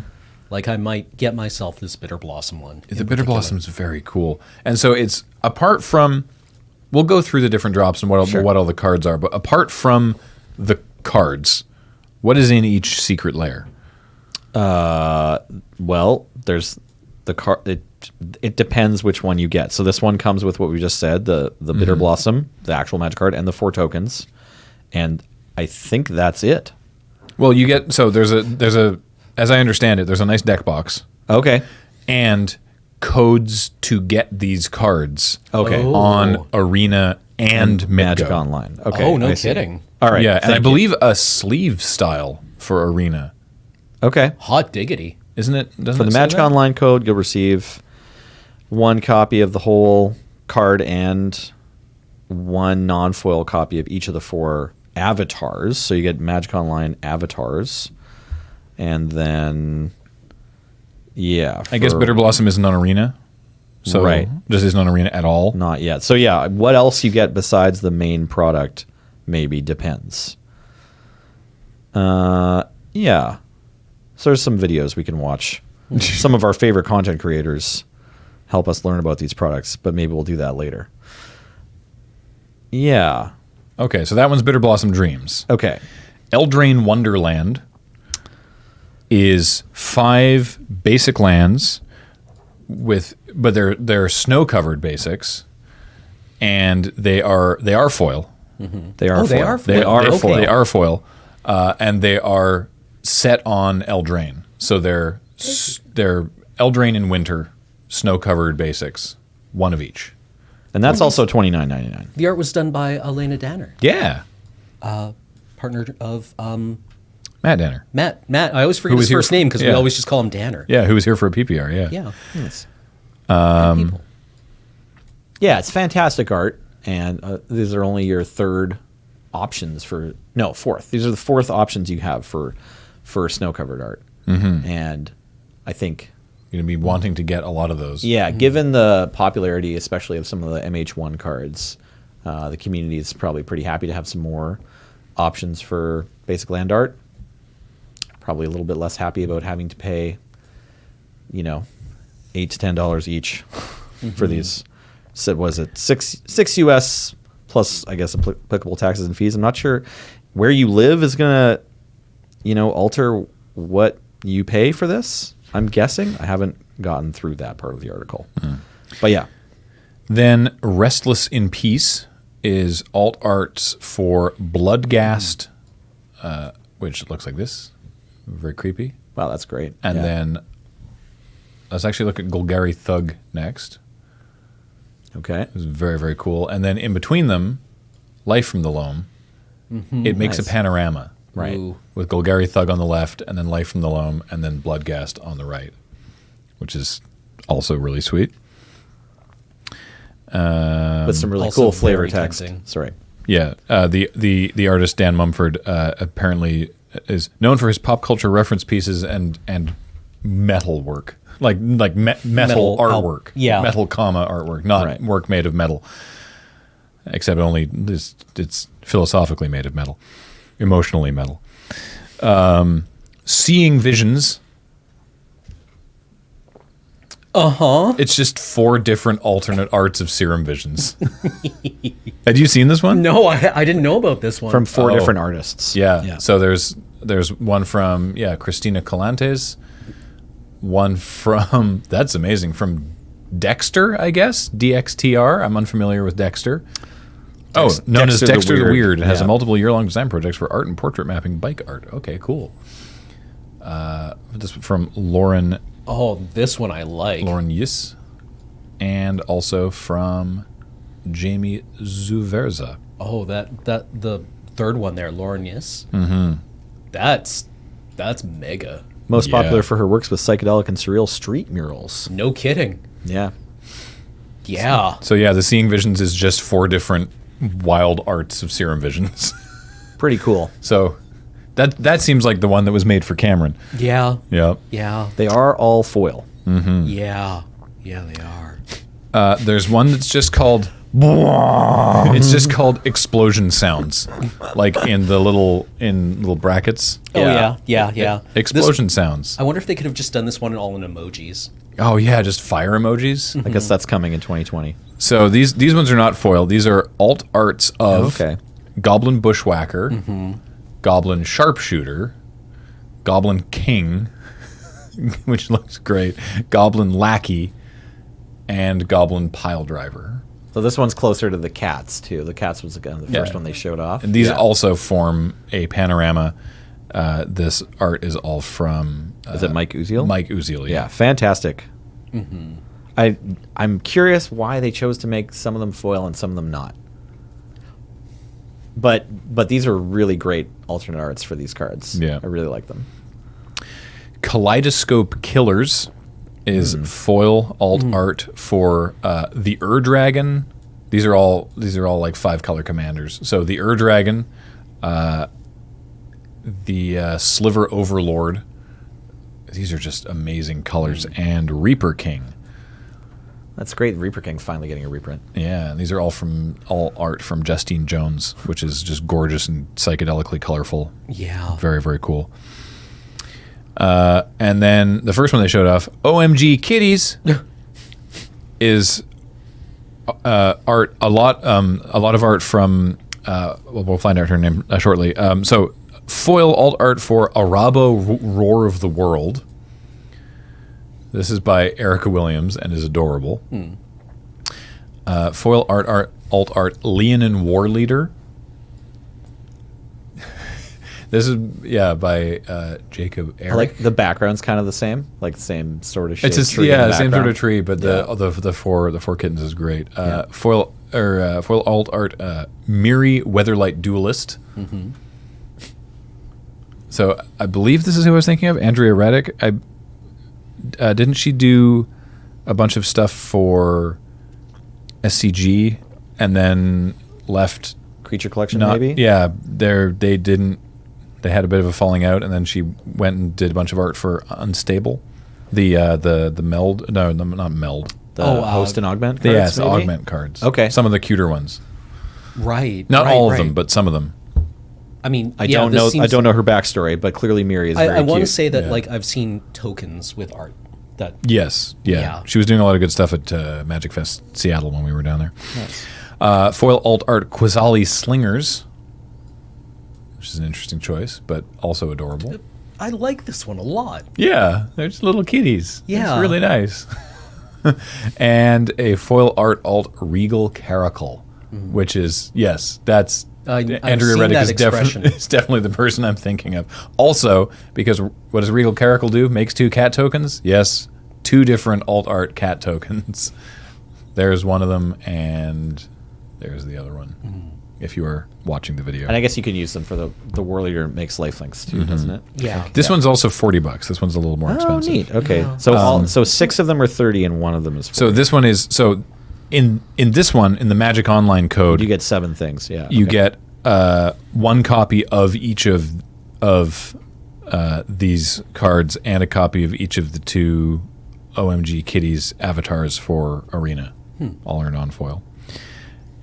Like I might get myself this Bitter Blossom one. The Bitter Blossom is very cool. And so it's apart from, we'll go through the different drops and what all the cards are, but apart from the cards, what is in each Secret Lair? Well, there's the card. It depends which one you get. So this one comes with what we just said, the Bitter Blossom, the actual magic card, and the 4 tokens. And I think that's it. Well, you get, so there's a, as I understand it, there's a nice deck box Okay. and codes to get these cards Okay. Oh. on Arena and Magic Midgo. Online. Okay. Oh, no I see. kidding. All right. Yeah, and I thank you. believe a sleeve style for Arena. Okay. Hot diggity. Isn't it? Doesn't For it the say Magic that? Online code, you'll receive 1 copy of the whole card and 1 non-foil copy of each of the 4 avatars. So you get Magic Online avatars. And then, yeah. I guess Bitter Blossom isn't on Arena. So Right. just isn't on Arena at all. Not yet. So yeah, what else you get besides the main product maybe depends. Yeah. So there's some videos we can watch. Some of our favorite content creators help us learn about these products, but maybe we'll do that later. Yeah. Okay, so that one's Bitter Blossom Dreams. Okay. Eldraine Wonderland is 5 basic lands but they're snow covered basics, and they are foil. They are Oh, foil. they are They foil. are Okay. foil. They are foil, and they are set on Eldraine. So they're Eldraine in winter, snow covered basics, one of each. And that's also $29.99. The art was done by Elena Danner, Yeah, partner of Matt Danner. Matt. I always forget Who was his here first name because we yeah. always just call him Danner. Yeah, who was here for a PPR? Yeah. Yeah. Yes. Good people. Yeah, it's fantastic art, and these are only your fourth. These are the fourth options you have for snow-covered art. Mm-hmm. And I think, You're gonna be wanting to get a lot of those. yeah, given the popularity, especially of some of the MH1 cards, the community is probably pretty happy to have some more options for basic land art. Probably a little bit less happy about having to pay, $8 to $10 each for these. So was it six US plus, I guess, applicable taxes and fees? I'm not sure where you live is gonna, alter what you pay for this. I'm guessing. I haven't gotten through that part of the article, but yeah. Then Restless in Peace is alt arts for Bloodghast, which looks like this. Very creepy. Wow, that's great. And Yeah. then let's actually look at Golgari Thug next. Okay. It's very, very cool. And then in between them, Life from the Loam. It makes Nice. a panorama. Right. Ooh. With Golgari Thug on the left, and then Life from the Loam, and then Bloodghast on the right, which is also really sweet. With some really also cool flavor very text. tempting. Sorry. Yeah, the artist Dan Mumford apparently is known for his pop culture reference pieces and metal work, like metal Metal artwork, yeah. metal comma artwork, not Right. work made of metal. Except only it's philosophically made of metal, emotionally metal. Seeing Visions. It's just 4 different alternate arts of Serum Visions. Had you seen this one? No, I didn't know about this one. From 4 Oh. different artists. Yeah. So there's one from Christina Calantes, one from that's amazing from Dexter, I guess DXTR. I'm unfamiliar with Dexter. Known as Dexter the Dexter the Weird. Weird. It has Yeah. a multiple year-long design projects for art and portrait mapping bike art. Okay, cool. This from Lauren this one I like. Yis, and also from Jamie Zuverza. Oh, that the third one there, Lauren Yes. Mm-hmm. That's mega. Most Yeah. popular for her works with psychedelic and surreal street murals. No kidding. Yeah. Yeah. So yeah, the Seeing Visions is just 4 different wild arts of Serum Visions. Pretty cool. So that seems like the one that was made for Cameron. Yeah. Yeah. Yeah. They are all foil. Yeah. Yeah, they are. There's one that's just called it's just called Explosion Sounds, like in little brackets. Oh yeah. Explosion Sounds. I wonder if they could have just done this one all in emojis. Oh yeah, just fire emojis. I guess that's coming in 2020. So these ones are not foil. These are alt arts of Okay. Goblin Bushwhacker, Goblin Sharpshooter, Goblin King, which looks great, Goblin Lackey, and Goblin Pile Driver. So this one's closer to the cats too. The cats was the first one they showed off. And these Yeah. also form a panorama. This art is all from Is it Mike Uziel? Mike Uziel, Yeah, fantastic. I'm curious why they chose to make some of them foil and some of them not. But these are really great alternate arts for these cards. Yeah. I really like them. Kaleidoscope Killers is foil alt art for the Dragon. These are all like 5-color commanders. So the Dragon, the Sliver Overlord, these are just amazing colors. And Reaper King. That's great. Reaper King finally getting a reprint. Yeah, these are all art from Justine Jones, which is just gorgeous and psychedelically colorful. Yeah. Very, very cool. And then the first one they showed off, OMG Kitties, is art. A lot of art from. We'll find out her name shortly. So foil alt art for Arabo Roar of the World. This is by Erica Williams and is adorable. Foil alt art Leonin War Leader. This is by Jacob Eric. I like the background's kind of the same, like the same sort of shape. It's tree in the same sort background. of tree, but the four kittens is great. Foil alt art Miri Weatherlight Duelist. So I believe this is who I was thinking of, Andrea Reddick. Didn't she do a bunch of stuff for SCG and then left? Creature collection, Not, maybe? yeah, they didn't. They had a bit of a falling out, and then she went and did a bunch of art for Unstable, the meld. No, not meld. The host and augment cards, Yes, maybe? augment cards. Okay. Some of the cuter ones. Right. Not right, all of right. them, but some of them. I mean, I yeah, don't this know. I seems- don't know her backstory, but clearly Miri is very I want to cute. say that Yeah. like I've seen tokens with art that Yes, yeah. Yeah. She was doing a lot of good stuff at Magic Fest Seattle when we were down there. Foil alt art Quasali Slingers, which is an interesting choice, but also adorable. I like this one a lot. Yeah, they're just little kitties. Yeah. It's really nice. And a foil art alt Regal Caracal, which is, yes, that's I've Andrea seen Reddick that is, expression. is definitely the person I'm thinking of. Also, because what does Regal Caracal do? Makes 2 cat tokens? Yes, 2 different alt art cat tokens. There's one of them, and there's the other one. If you are watching the video. And I guess you can use them for the War Leader makes lifelinks too, doesn't it? Yeah. This one's also $40. This one's a little more Oh, expensive. neat. Okay, Yeah. so 6 of them are 30, and one of them is 40. So this one is in this one, in the Magic Online code, you get 7 things. Yeah, you okay. get 1 copy of each of these cards and a copy of each of the 2 OMG Kitties avatars for Arena. All are non-foil.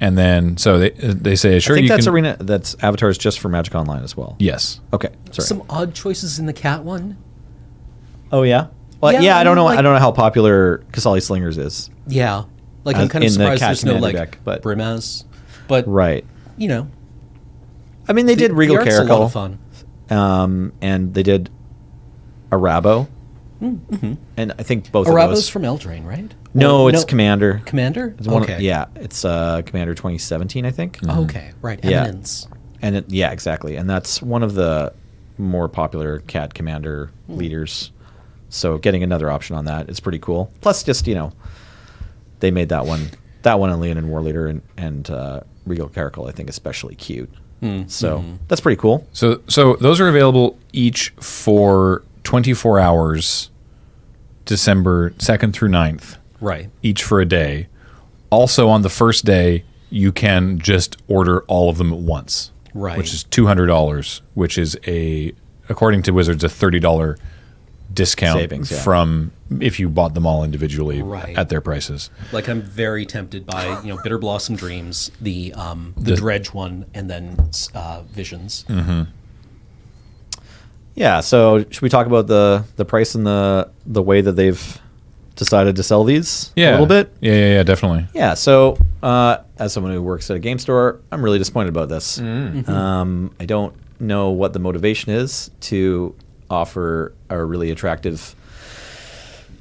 And then, so they say, sure, I think you that's can. Arena. That's avatars just for Magic Online as well. Yes. Okay, sorry. Some odd choices in the cat one. Oh yeah. Well, Yeah, yeah. I don't know. like- I don't know how popular Casali Slingers is. Yeah. Like I'm As kind of in the surprised cat there's no commander like deck, but- Brimaz. But Right. you know, I mean, they did Regal the art's a lot of Caracal, fun. and they did Arabo, and I think both of Arabo's those. from Eldraine, right? No, Or- it's Commander. Commander. It's one of- Okay. yeah, it's Commander 2017, I think. Okay. Right. Yeah. Eminence. And yeah, exactly. And that's one of the more popular cat commander leaders. So getting another option on that is pretty cool. Plus, just they made that one and Leonin War Leader and Regal Caracal, I think, especially cute. So that's pretty cool. So those are available each for 24 hours, December 2nd through 9th. Right. Each for a day. Also, on the first day, you can just order all of them at once. Right. Which is $200, which is according to Wizards, a $30 discount Savings, yeah. from if you bought them all individually Right. at their prices. Like I'm very tempted by Bitter Blossom Dreams, the Dredge one, and then Visions. Yeah. So should we talk about the price and the way that they've decided to sell these Yeah. a little bit? Yeah, definitely. Yeah, so as someone who works at a game store, I'm really disappointed about this. I don't know what the motivation is to offer a really attractive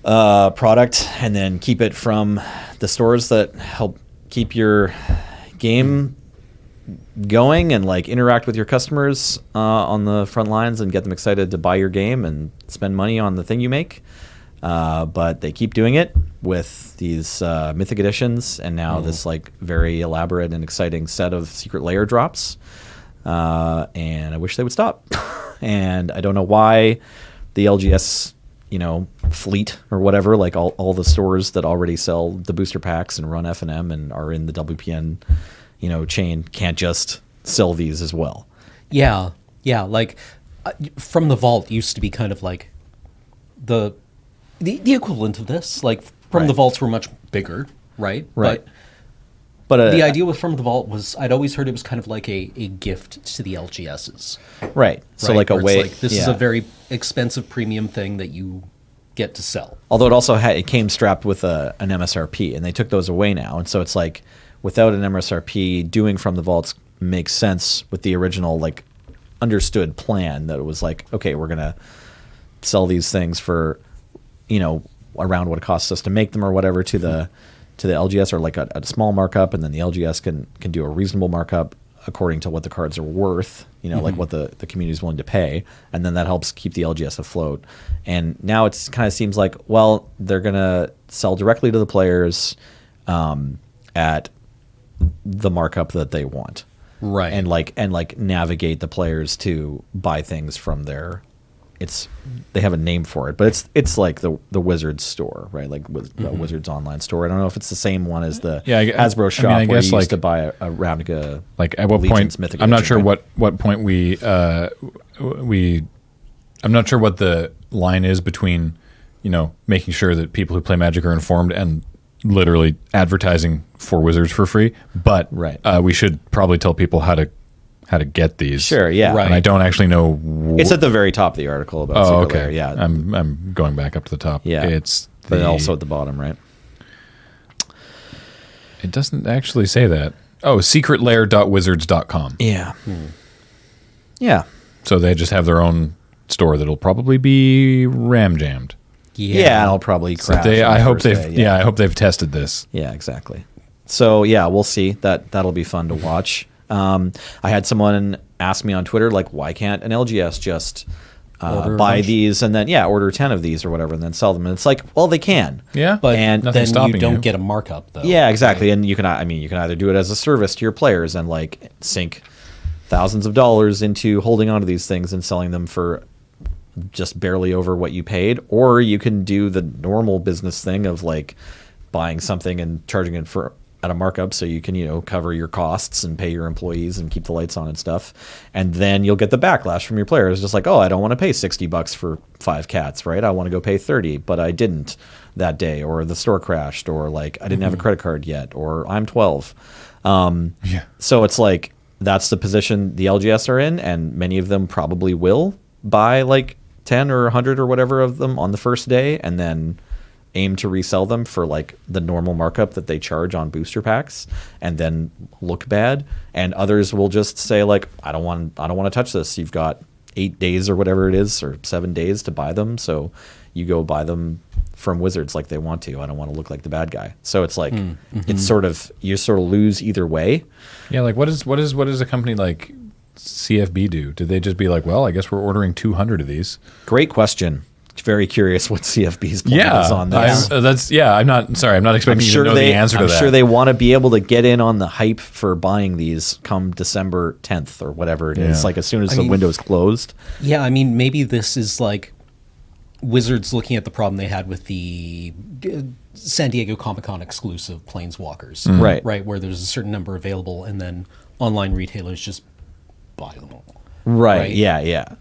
product and then keep it from the stores that help keep your game going and like interact with your customers on the front lines and get them excited to buy your game and spend money on the thing you make. But they keep doing it with these mythic editions, and now this like very elaborate and exciting set of Secret Lair drops. And I wish they would stop. And I don't know why the LGS, fleet or whatever, like all the stores that already sell the booster packs and run F&M and are in the WPN, chain can't just sell these as well. Yeah. Like From the Vault used to be kind of like the equivalent of this. Like From the Vaults were much bigger, right? Right. But the idea with From the Vault was I'd always heard it was kind of like a gift to the LGSs. Right. So right? like a Where it's way. like, this is a very expensive premium thing that you get to sell. Although it also it came strapped with an MSRP, and they took those away now, and so it's like without an MSRP, doing From the Vaults makes sense with the original like understood plan that it was like, okay, we're gonna sell these things for, around what it costs us to make them or whatever to the LGS, or like a small markup, and then the LGS can do a reasonable markup according to what the cards are worth, like what the community is willing to pay, and then that helps keep the LGS afloat. And now it's kind of seems like, well, they're gonna sell directly to the players at the markup that they want, Right. and like navigate the players to buy things from their. They have a name for it, but it's like the Wizards store, right? Like the Wizards online store. I don't know if it's the same one as the Hasbro shop I where guess you used to buy a Ravnica. Like at what Legion's point? Mythic I'm not Edition, sure right? what point we. I'm not sure what the line is between, making sure that people who play Magic are informed and literally advertising for Wizards for free. But Right. We should probably tell people how to get these. Sure, yeah. Right. And I don't actually know. It's at the very top of the article about Oh, Secret okay. Lair, yeah. I'm going back up to the top. Yeah. It's But also at the bottom, right? It doesn't actually say that. Oh, secretlair.wizards.com. Yeah. Yeah. So they just have their own store that'll probably be ram jammed. Yeah, and I'll probably crash. on the I hope first they've day, I hope they've tested this. Yeah, exactly. So yeah, we'll see. That'll be fun to watch. I had someone ask me on Twitter, like, why can't an LGS just Order a buy bunch? these and then order 10 of these or whatever and then sell them? And it's like, well, they can. Yeah, But And nothing's then you stopping don't you. get a markup, though. Yeah, exactly. And you can either do it as a service to your players and like sink thousands of dollars into holding onto these things and selling them for just barely over what you paid, or you can do the normal business thing of like buying something and charging it for at a markup so you can cover your costs and pay your employees and keep the lights on and stuff, and then you'll get the backlash from your players, just like, oh, I don't want to pay $60 for 5 cats, right? I want to go pay 30, but I didn't that day, or the store crashed, or like I didn't have a credit card yet, or I'm 12. So it's like that's the position the LGS are in, and many of them probably will buy like 10 or 100 or whatever of them on the first day, and then aim to resell them for like the normal markup that they charge on booster packs, and then look bad. And others will just say like, I don't want to touch this. You've got 8 days or whatever it is, or 7 days to buy them, so you go buy them from Wizards like they want to. I don't want to look like the bad guy. So it's like it's sort of you sort of lose either way. Yeah, like what does a company like CFB do? Did they just be like, well, I guess we're ordering 200 of these? Great question. Very curious what CFB's plan is on this. I'm not expecting you to know the answer to I'm that. sure they want to be able to get in on the hype for buying these come December 10th or whatever it is. Yeah. Like as soon as the window's closed. Yeah, I mean, maybe this is like Wizards looking at the problem they had with the San Diego Comic-Con exclusive Planeswalkers. Right. Right, where there's a certain number available and then online retailers just buy them all. Right. Right. Yeah.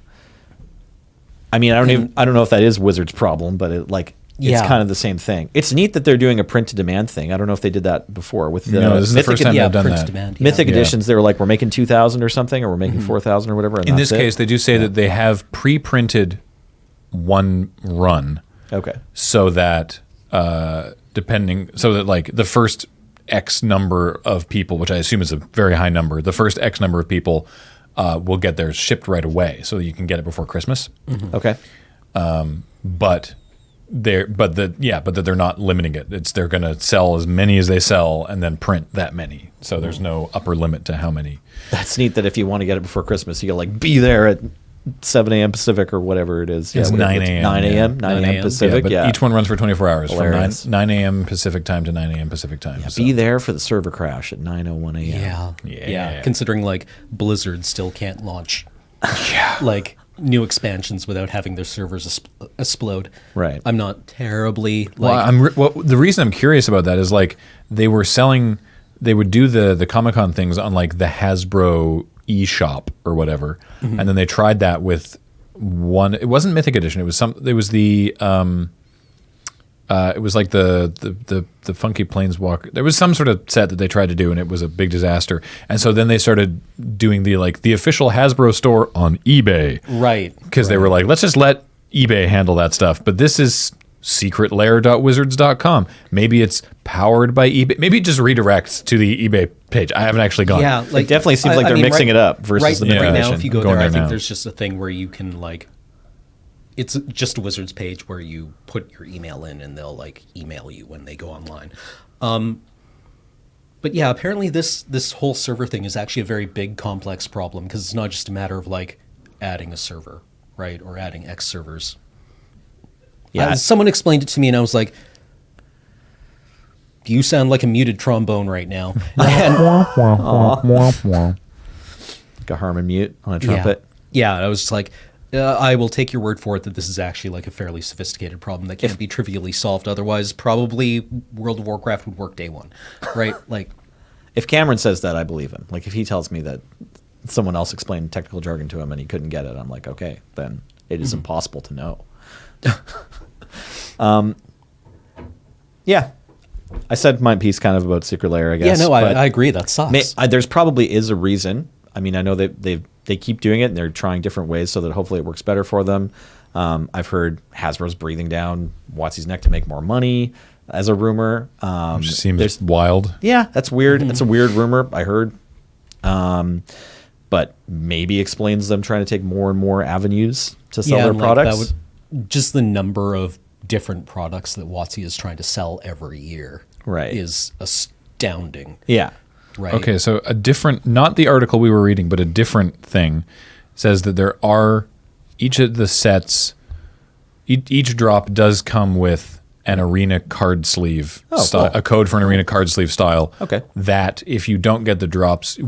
I mean, I don't know if that is Wizards' problem, but it's Yeah. kind of the same thing. It's neat that they're doing a print to demand thing. I don't know if they did that before with the No, this is the first time Yeah, they've done print that. demand. Yeah. Mythic editions. They were like, we're making 2,000 or something, or we're making 4,000 or whatever. And In that's this it. case, they do say that they have pre-printed one run, Okay. so that like the first X number of people, which I assume is a very high number, the first X number of people will get theirs shipped right away, so that you can get it before Christmas. Okay. But that they're not limiting it. They're going to sell as many as they sell and then print that many. So there's no upper limit to how many. That's neat that if you want to get it before Christmas, you gotta like be there at 7 a.m. Pacific or whatever it is. It's whatever 9 it's- a.m., 9 yeah. a.m. 9 a.m. Pacific. but Yeah. each one runs for 24 hours Hilarious. from 9 a.m. Pacific time to 9 a.m. Pacific time. Yeah, So- be there for the server crash at 9:01 a.m. Yeah. Considering like Blizzard still can't launch like new expansions without having their servers explode. Right. I'm not terribly like the reason I'm curious about that is like they would do the Comic-Con things on like the Hasbro eShop or whatever, and then they tried that with one. It wasn't Mythic Edition. It was It was the. It was like the Funky Planeswalker. There was some sort of set that they tried to do, and it was a big disaster. And so then they started doing the official Hasbro store on eBay, Right. Because they were like, let's just let eBay handle that stuff. But this is secretlair.wizards.com. Maybe it's powered by eBay. Maybe it just redirects to the eBay page. I haven't actually gone. Yeah, It definitely seems like they're mixing it up versus right, the Mythic right now. Edition. If you go Going there, I there think now. there's just a thing where you can it's just a Wizards page where you put your email in and they'll email you when they go online. But yeah, apparently this whole server thing is actually a very big, complex problem because it's not just a matter of adding a server, right, or adding X servers. Yeah. Someone explained it to me, and I was like, "You sound like a muted trombone right now." And, Like a Harmon mute on a trumpet. yeah, I was just like, I will take your word for it that this is actually a fairly sophisticated problem that can't be trivially solved. Otherwise, probably World of Warcraft would work day one, right? If Cameron says that, I believe him. Like if he tells me that someone else explained technical jargon to him and he couldn't get it, I'm like, okay, then it is impossible to know. Yeah, I said my piece kind of about Secret Lair, I guess. yeah, no, but I agree. That sucks. there's probably is a reason. I mean, I know that they keep doing it and they're trying different ways so that hopefully it works better for them. I've heard Hasbro's breathing down WotC's neck to make more money as a rumor. Which seems wild. Yeah, that's weird. That's a weird rumor I heard. But maybe explains them trying to take more and more avenues to sell their and, products. just the number of different products that WotC is trying to sell every year Right. is astounding. Yeah. Right. Okay, so a different, not the article we were reading, but a different thing says that there are each of the sets, each drop does come with an arena card sleeve, cool. a code for an arena card sleeve style. Okay. That if you don't get the drops, you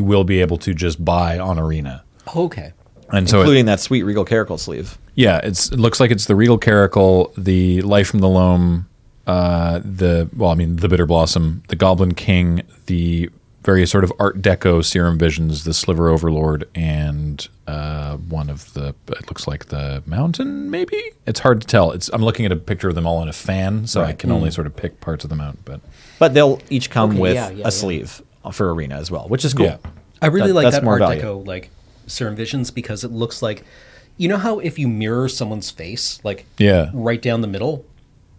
will be able to just buy on arena. Okay. And so Including that sweet Regal Caracal sleeve. yeah, it looks like it's the Regal Caracal, the Life from the Loam, the Bitter Blossom, the Goblin King, the various sort of Art Deco Serum Visions, the Sliver Overlord, and one of the, it looks like the Mountain, maybe? It's hard to tell. I'm looking at a picture of them all in a fan, so I can only sort of pick parts of them out. But they'll each come Okay, with yeah. a sleeve for arena as well, which is cool. Yeah. I really like that's that more Art value. Deco Serum Visions because it looks like, you know how if you mirror someone's face Yeah. right down the middle,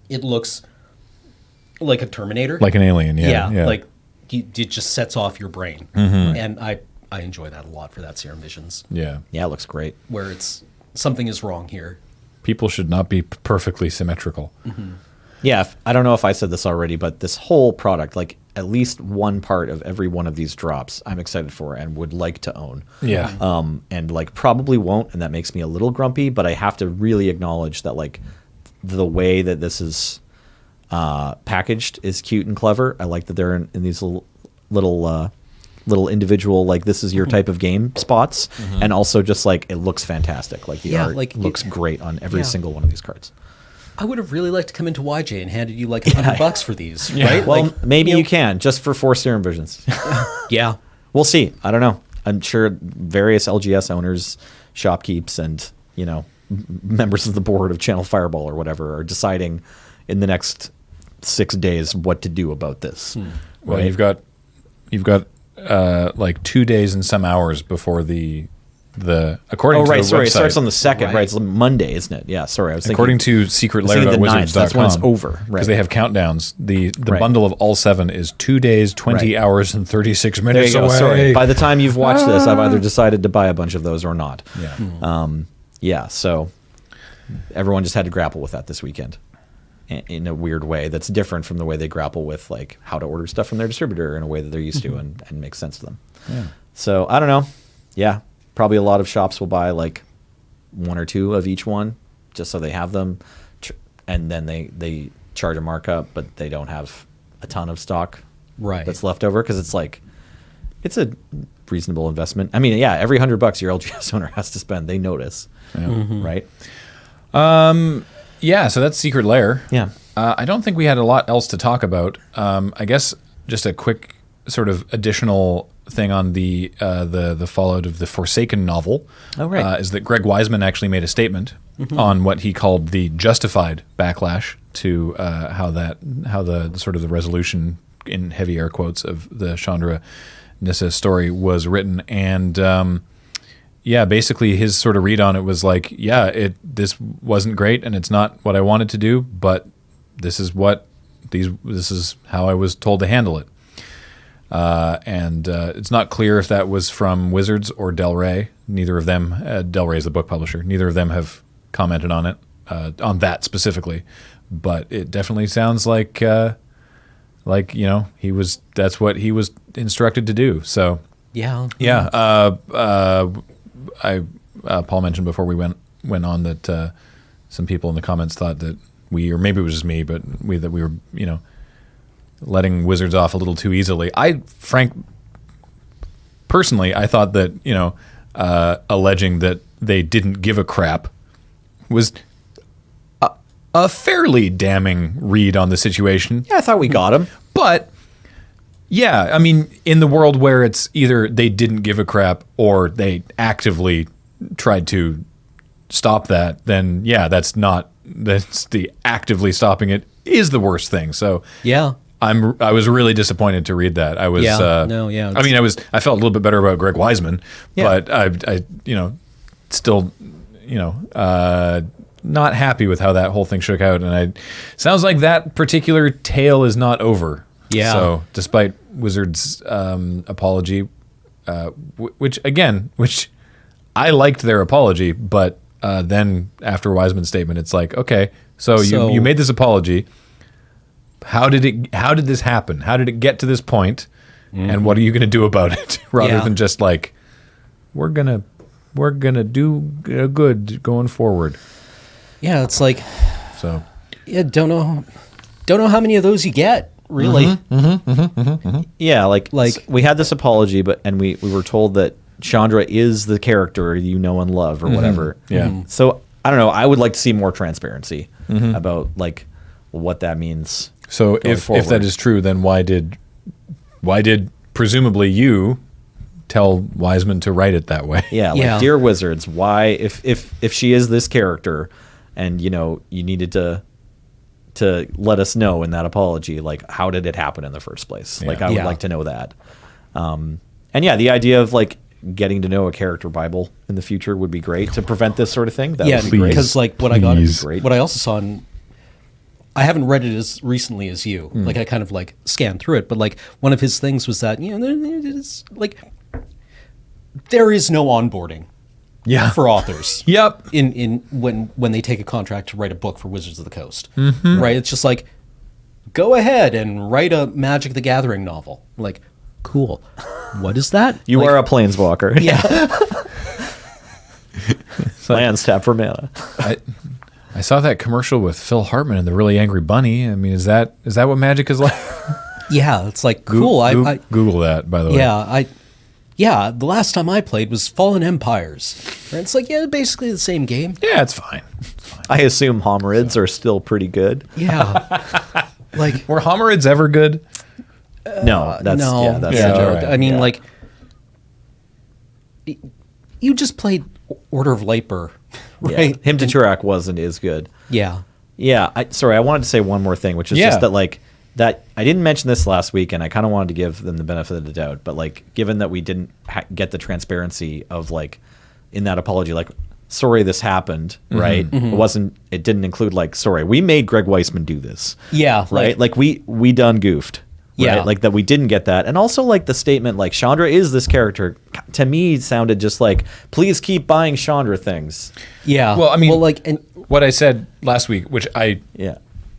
it looks like a Terminator. Like an alien, yeah. It just sets off your brain, and I enjoy that a lot for that Serum Visions, Yeah. Yeah, it looks great. where it's something is wrong here. People should not be perfectly symmetrical. Yeah, I don't know if I said this already, but this whole product, at least one part of every one of these drops, I'm excited for and would like to own. Yeah. And probably won't, and that makes me a little grumpy. But I have to really acknowledge that the way that this is packaged is cute and clever. I like that they're in these little individual this is your type of game spots, and also just it looks fantastic. The Yeah, art looks great on every single one of these cards. I would have really liked to come into YJ and handed you $100 for these, right? Well, maybe you can just for 4 Serum Visions. Yeah. We'll see. I don't know. I'm sure various LGS owners, shopkeeps, and members of the board of Channel Fireball or whatever are deciding in the next 6 days what to do about this. Well, right? you've got 2 days and some hours before the according to the sorry. It website, starts on the 2nd, right? Right. It's Monday, isn't it? Yeah, sorry. I was thinking. according to I was thinking the 9th. That's when it's secretlair.wizards.com, over. Right. because they have countdowns. The Right. bundle of all 7 is 2 days, 20 Right. hours, and 36 There minutes you go. away. Sorry. By the time you've watched this, I've either decided to buy a bunch of those or not. Yeah. Yeah, so everyone just had to grapple with that this weekend in a weird way that's different from the way they grapple with how to order stuff from their distributor in a way that they're used to and makes sense to them. Yeah. So I don't know. Yeah, probably a lot of shops will buy 1 or 2 of each one just so they have them, and then they charge a markup, but they don't have a ton of stock Right. that's left over because it's a reasonable investment. I mean, yeah, every $100 your LGS owner has to spend, they notice, right? Yeah, so that's Secret Lair. Yeah. I don't think we had a lot else to talk about. I guess just a quick sort of additional thing on the fallout of the Forsaken novel. Oh, right. Is that Greg Wiseman actually made a statement on what he called the justified backlash to how the sort of the resolution, in heavy air quotes, of the Chandra Nissa story was written. And basically his sort of read on it was like, this wasn't great and it's not what I wanted to do, but this is how I was told to handle it. And it's not clear if that was from Wizards or Del Rey. Neither of them, Del Rey is the book publisher, neither of them have commented on it, on that specifically. But it definitely sounds like that's what he was instructed to do. So Yeah. Paul mentioned before we went on that some people in the comments thought that or maybe it was just me, but we were letting Wizards off a little too easily. Personally, I thought that alleging that they didn't give a crap was a fairly damning read on the situation. Yeah, I thought we got him. But yeah, I mean, in the world where it's either they didn't give a crap or they actively tried to stop that, then that's the actively stopping it is the worst thing. So Yeah. I was really disappointed to read that. I was I mean, I felt a little bit better about Greg Wiseman, but I still not happy with how that whole thing shook out, and sounds like that particular tale is not over. Yeah. So despite Wizards' apology, which I liked their apology, but then after Wiseman's statement, it's like, okay, so you made this apology. How did this happen? How did it get to this point? And what are you going to do about it? Rather than just like, we're gonna do good going forward. Yeah, it's like, So don't know how many of those you get, really. Yeah, like we had this apology, and we were told that Chandra is the character you know and love, or whatever. Yeah. So I don't know. I would like to see more transparency about like what that means. So if that is true, then why did presumably you tell Wiseman to write it that way? Yeah, like dear Wizards, why if she is this character, and you needed to let us know in that apology, like how did it happen in the first place? Like I would like to know that. And the idea of like getting to know a character Bible in the future would be great to prevent this sort of thing. That would be great. Because like what I got, great. what I also saw I haven't read it as recently as you. Like I kind of like scanned through it, but like one of his things was that it's like there is no onboarding for authors. Yep. In when they take a contract to write a book for Wizards of the Coast, right? It's just like, go ahead and write a Magic the Gathering novel. Like, cool. What is that? You are a planeswalker. Yeah. Lands tap for mana. I saw that commercial with Phil Hartman and the Really Angry Bunny. I mean, is that what Magic is like? Yeah, it's like cool. I Google that, by the way. Yeah, the last time I played was Fallen Empires. And it's like, basically the same game. Yeah, it's fine. I assume homerids are still pretty good. Yeah. Like, were homerids ever good? No, that's no. that's Yeah, the joke. right. I mean, like, you just played Order of Lightbur, right? Yeah. Hymn to Turak wasn't as good. Yeah. Yeah, I wanted to say one more thing, which is just that like that I didn't mention this last week, and I kind of wanted to give them the benefit of the doubt. But like, given that we didn't get the transparency of like in that apology, like, sorry this happened, right? It didn't include like, sorry, we made Greg Weisman do this. Yeah. Right. Like we done goofed. Right? Yeah. Like that we didn't get that. And also like the statement like Chandra is this character, to me sounded just like, please keep buying Chandra things. Yeah. Well, I mean, and what I said last week, which I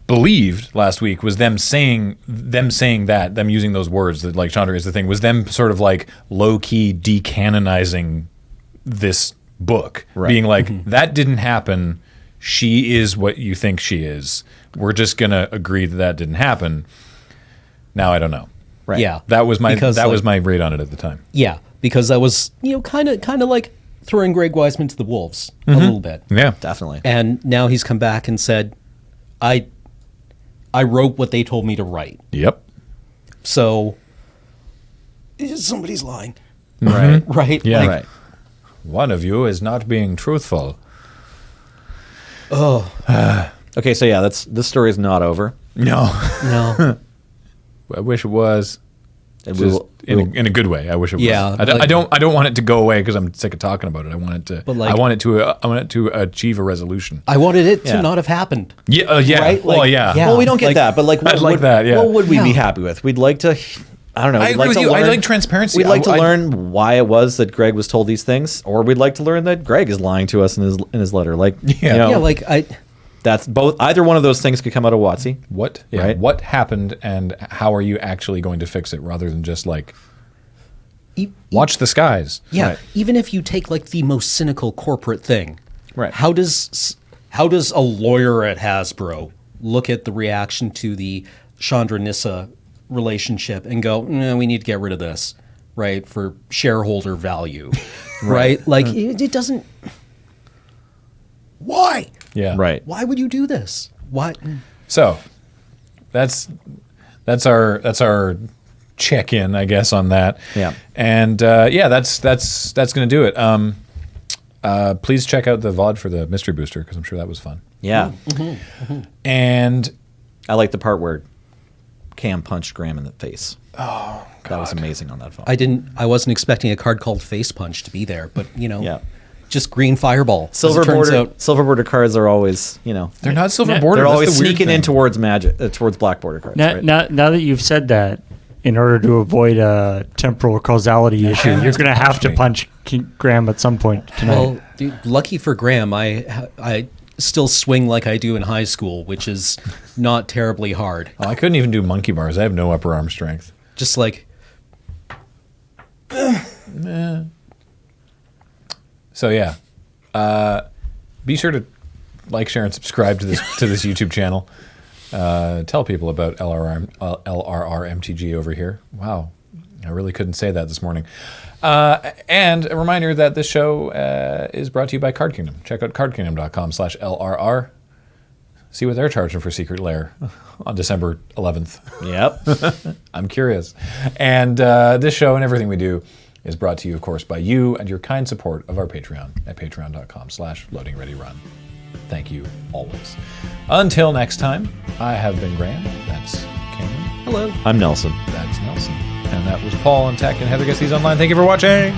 believed last week, was them saying that, them using those words that like Chandra is the thing, was them sort of like low key decanonizing this book, being like, that didn't happen. She is what you think she is. We're just gonna agree that didn't happen. Now I don't know. Right. Yeah. That was my Because, my read on it at the time. Yeah, because that was kind of like throwing Greg Weisman to the wolves a little bit. Yeah, Definitely. And now he's come back and said, I wrote what they told me to write. Yep. So somebody's lying. Right. Right? Yeah. Like, Right. One of you is not being truthful. Okay, so yeah, this story is not over. No. no. I wish it was. And Just in a good way. I wish it was. Yeah, I like- don't want it to go away because I'm sick of talking about it. I want it to. But like- I want it to achieve a resolution. I wanted it to Yeah. not have happened. Yeah. Yeah. Right? Well, Like, yeah. yeah. Well, we don't get Like, that, but like, what I'd like would, that, yeah. what would we be Yeah. happy with? We'd like to, I don't know. I We'd agree like with to you. I learn, like transparency. We'd like to I- learn why it was that Greg was told these things, or we'd like to learn that Greg is lying to us in his letter. Like, Yeah. you know, Yeah, like that's both. Either one of those things could come out of WotC. What? Yeah. Right. What happened, and how are you actually going to fix it, rather than just like watch the skies? Yeah, Right. even if you take like the most cynical corporate thing, Right. How does a lawyer at Hasbro look at the reaction to the Chandra Nissa relationship and go, no, we need to get rid of this, right, for shareholder value, right? Like it doesn't. Why? Yeah. Right. Why would you do this? Why? So that's our check-in, I guess, on that. Yeah. And yeah, that's going to do it. Please check out the VOD for the Mystery Booster because I'm sure that was fun. Yeah. And I like the part where Cam punched Graham in the face. Oh, God. That was amazing on that phone. I wasn't expecting a card called Face Punch to be there, but Yeah. just green fireball. Silver as it turns border, out. silver border cards are always, they're not silver Yeah. border. they're that's always the weird sneaking in thing. towards magic, towards black border cards. Now, right? now that you've said that, in order to avoid a temporal causality issue, you're going to have to punch Graham at some point tonight. Well, dude, lucky for Graham, I still swing like I do in high school, which is not terribly hard. Oh, I couldn't even do monkey bars. I have no upper arm strength. Just like So yeah, be sure to like, share, and subscribe to this YouTube channel. Tell people about LRRMTG over here. Wow, I really couldn't say that this morning. And a reminder that this show is brought to you by Card Kingdom. Check out cardkingdom.com/LRR. See what they're charging for Secret Lair on December 11th. Yep. I'm curious. And this show and everything we do is brought to you, of course, by you and your kind support of our Patreon at patreon.com/loadingreadyrun. Thank you always. Until next time, I have been Graham. That's Cameron. hello. I'm Nelson. That's Nelson. And that was Paul and Tech and Heather Gets These Online. Thank you for watching.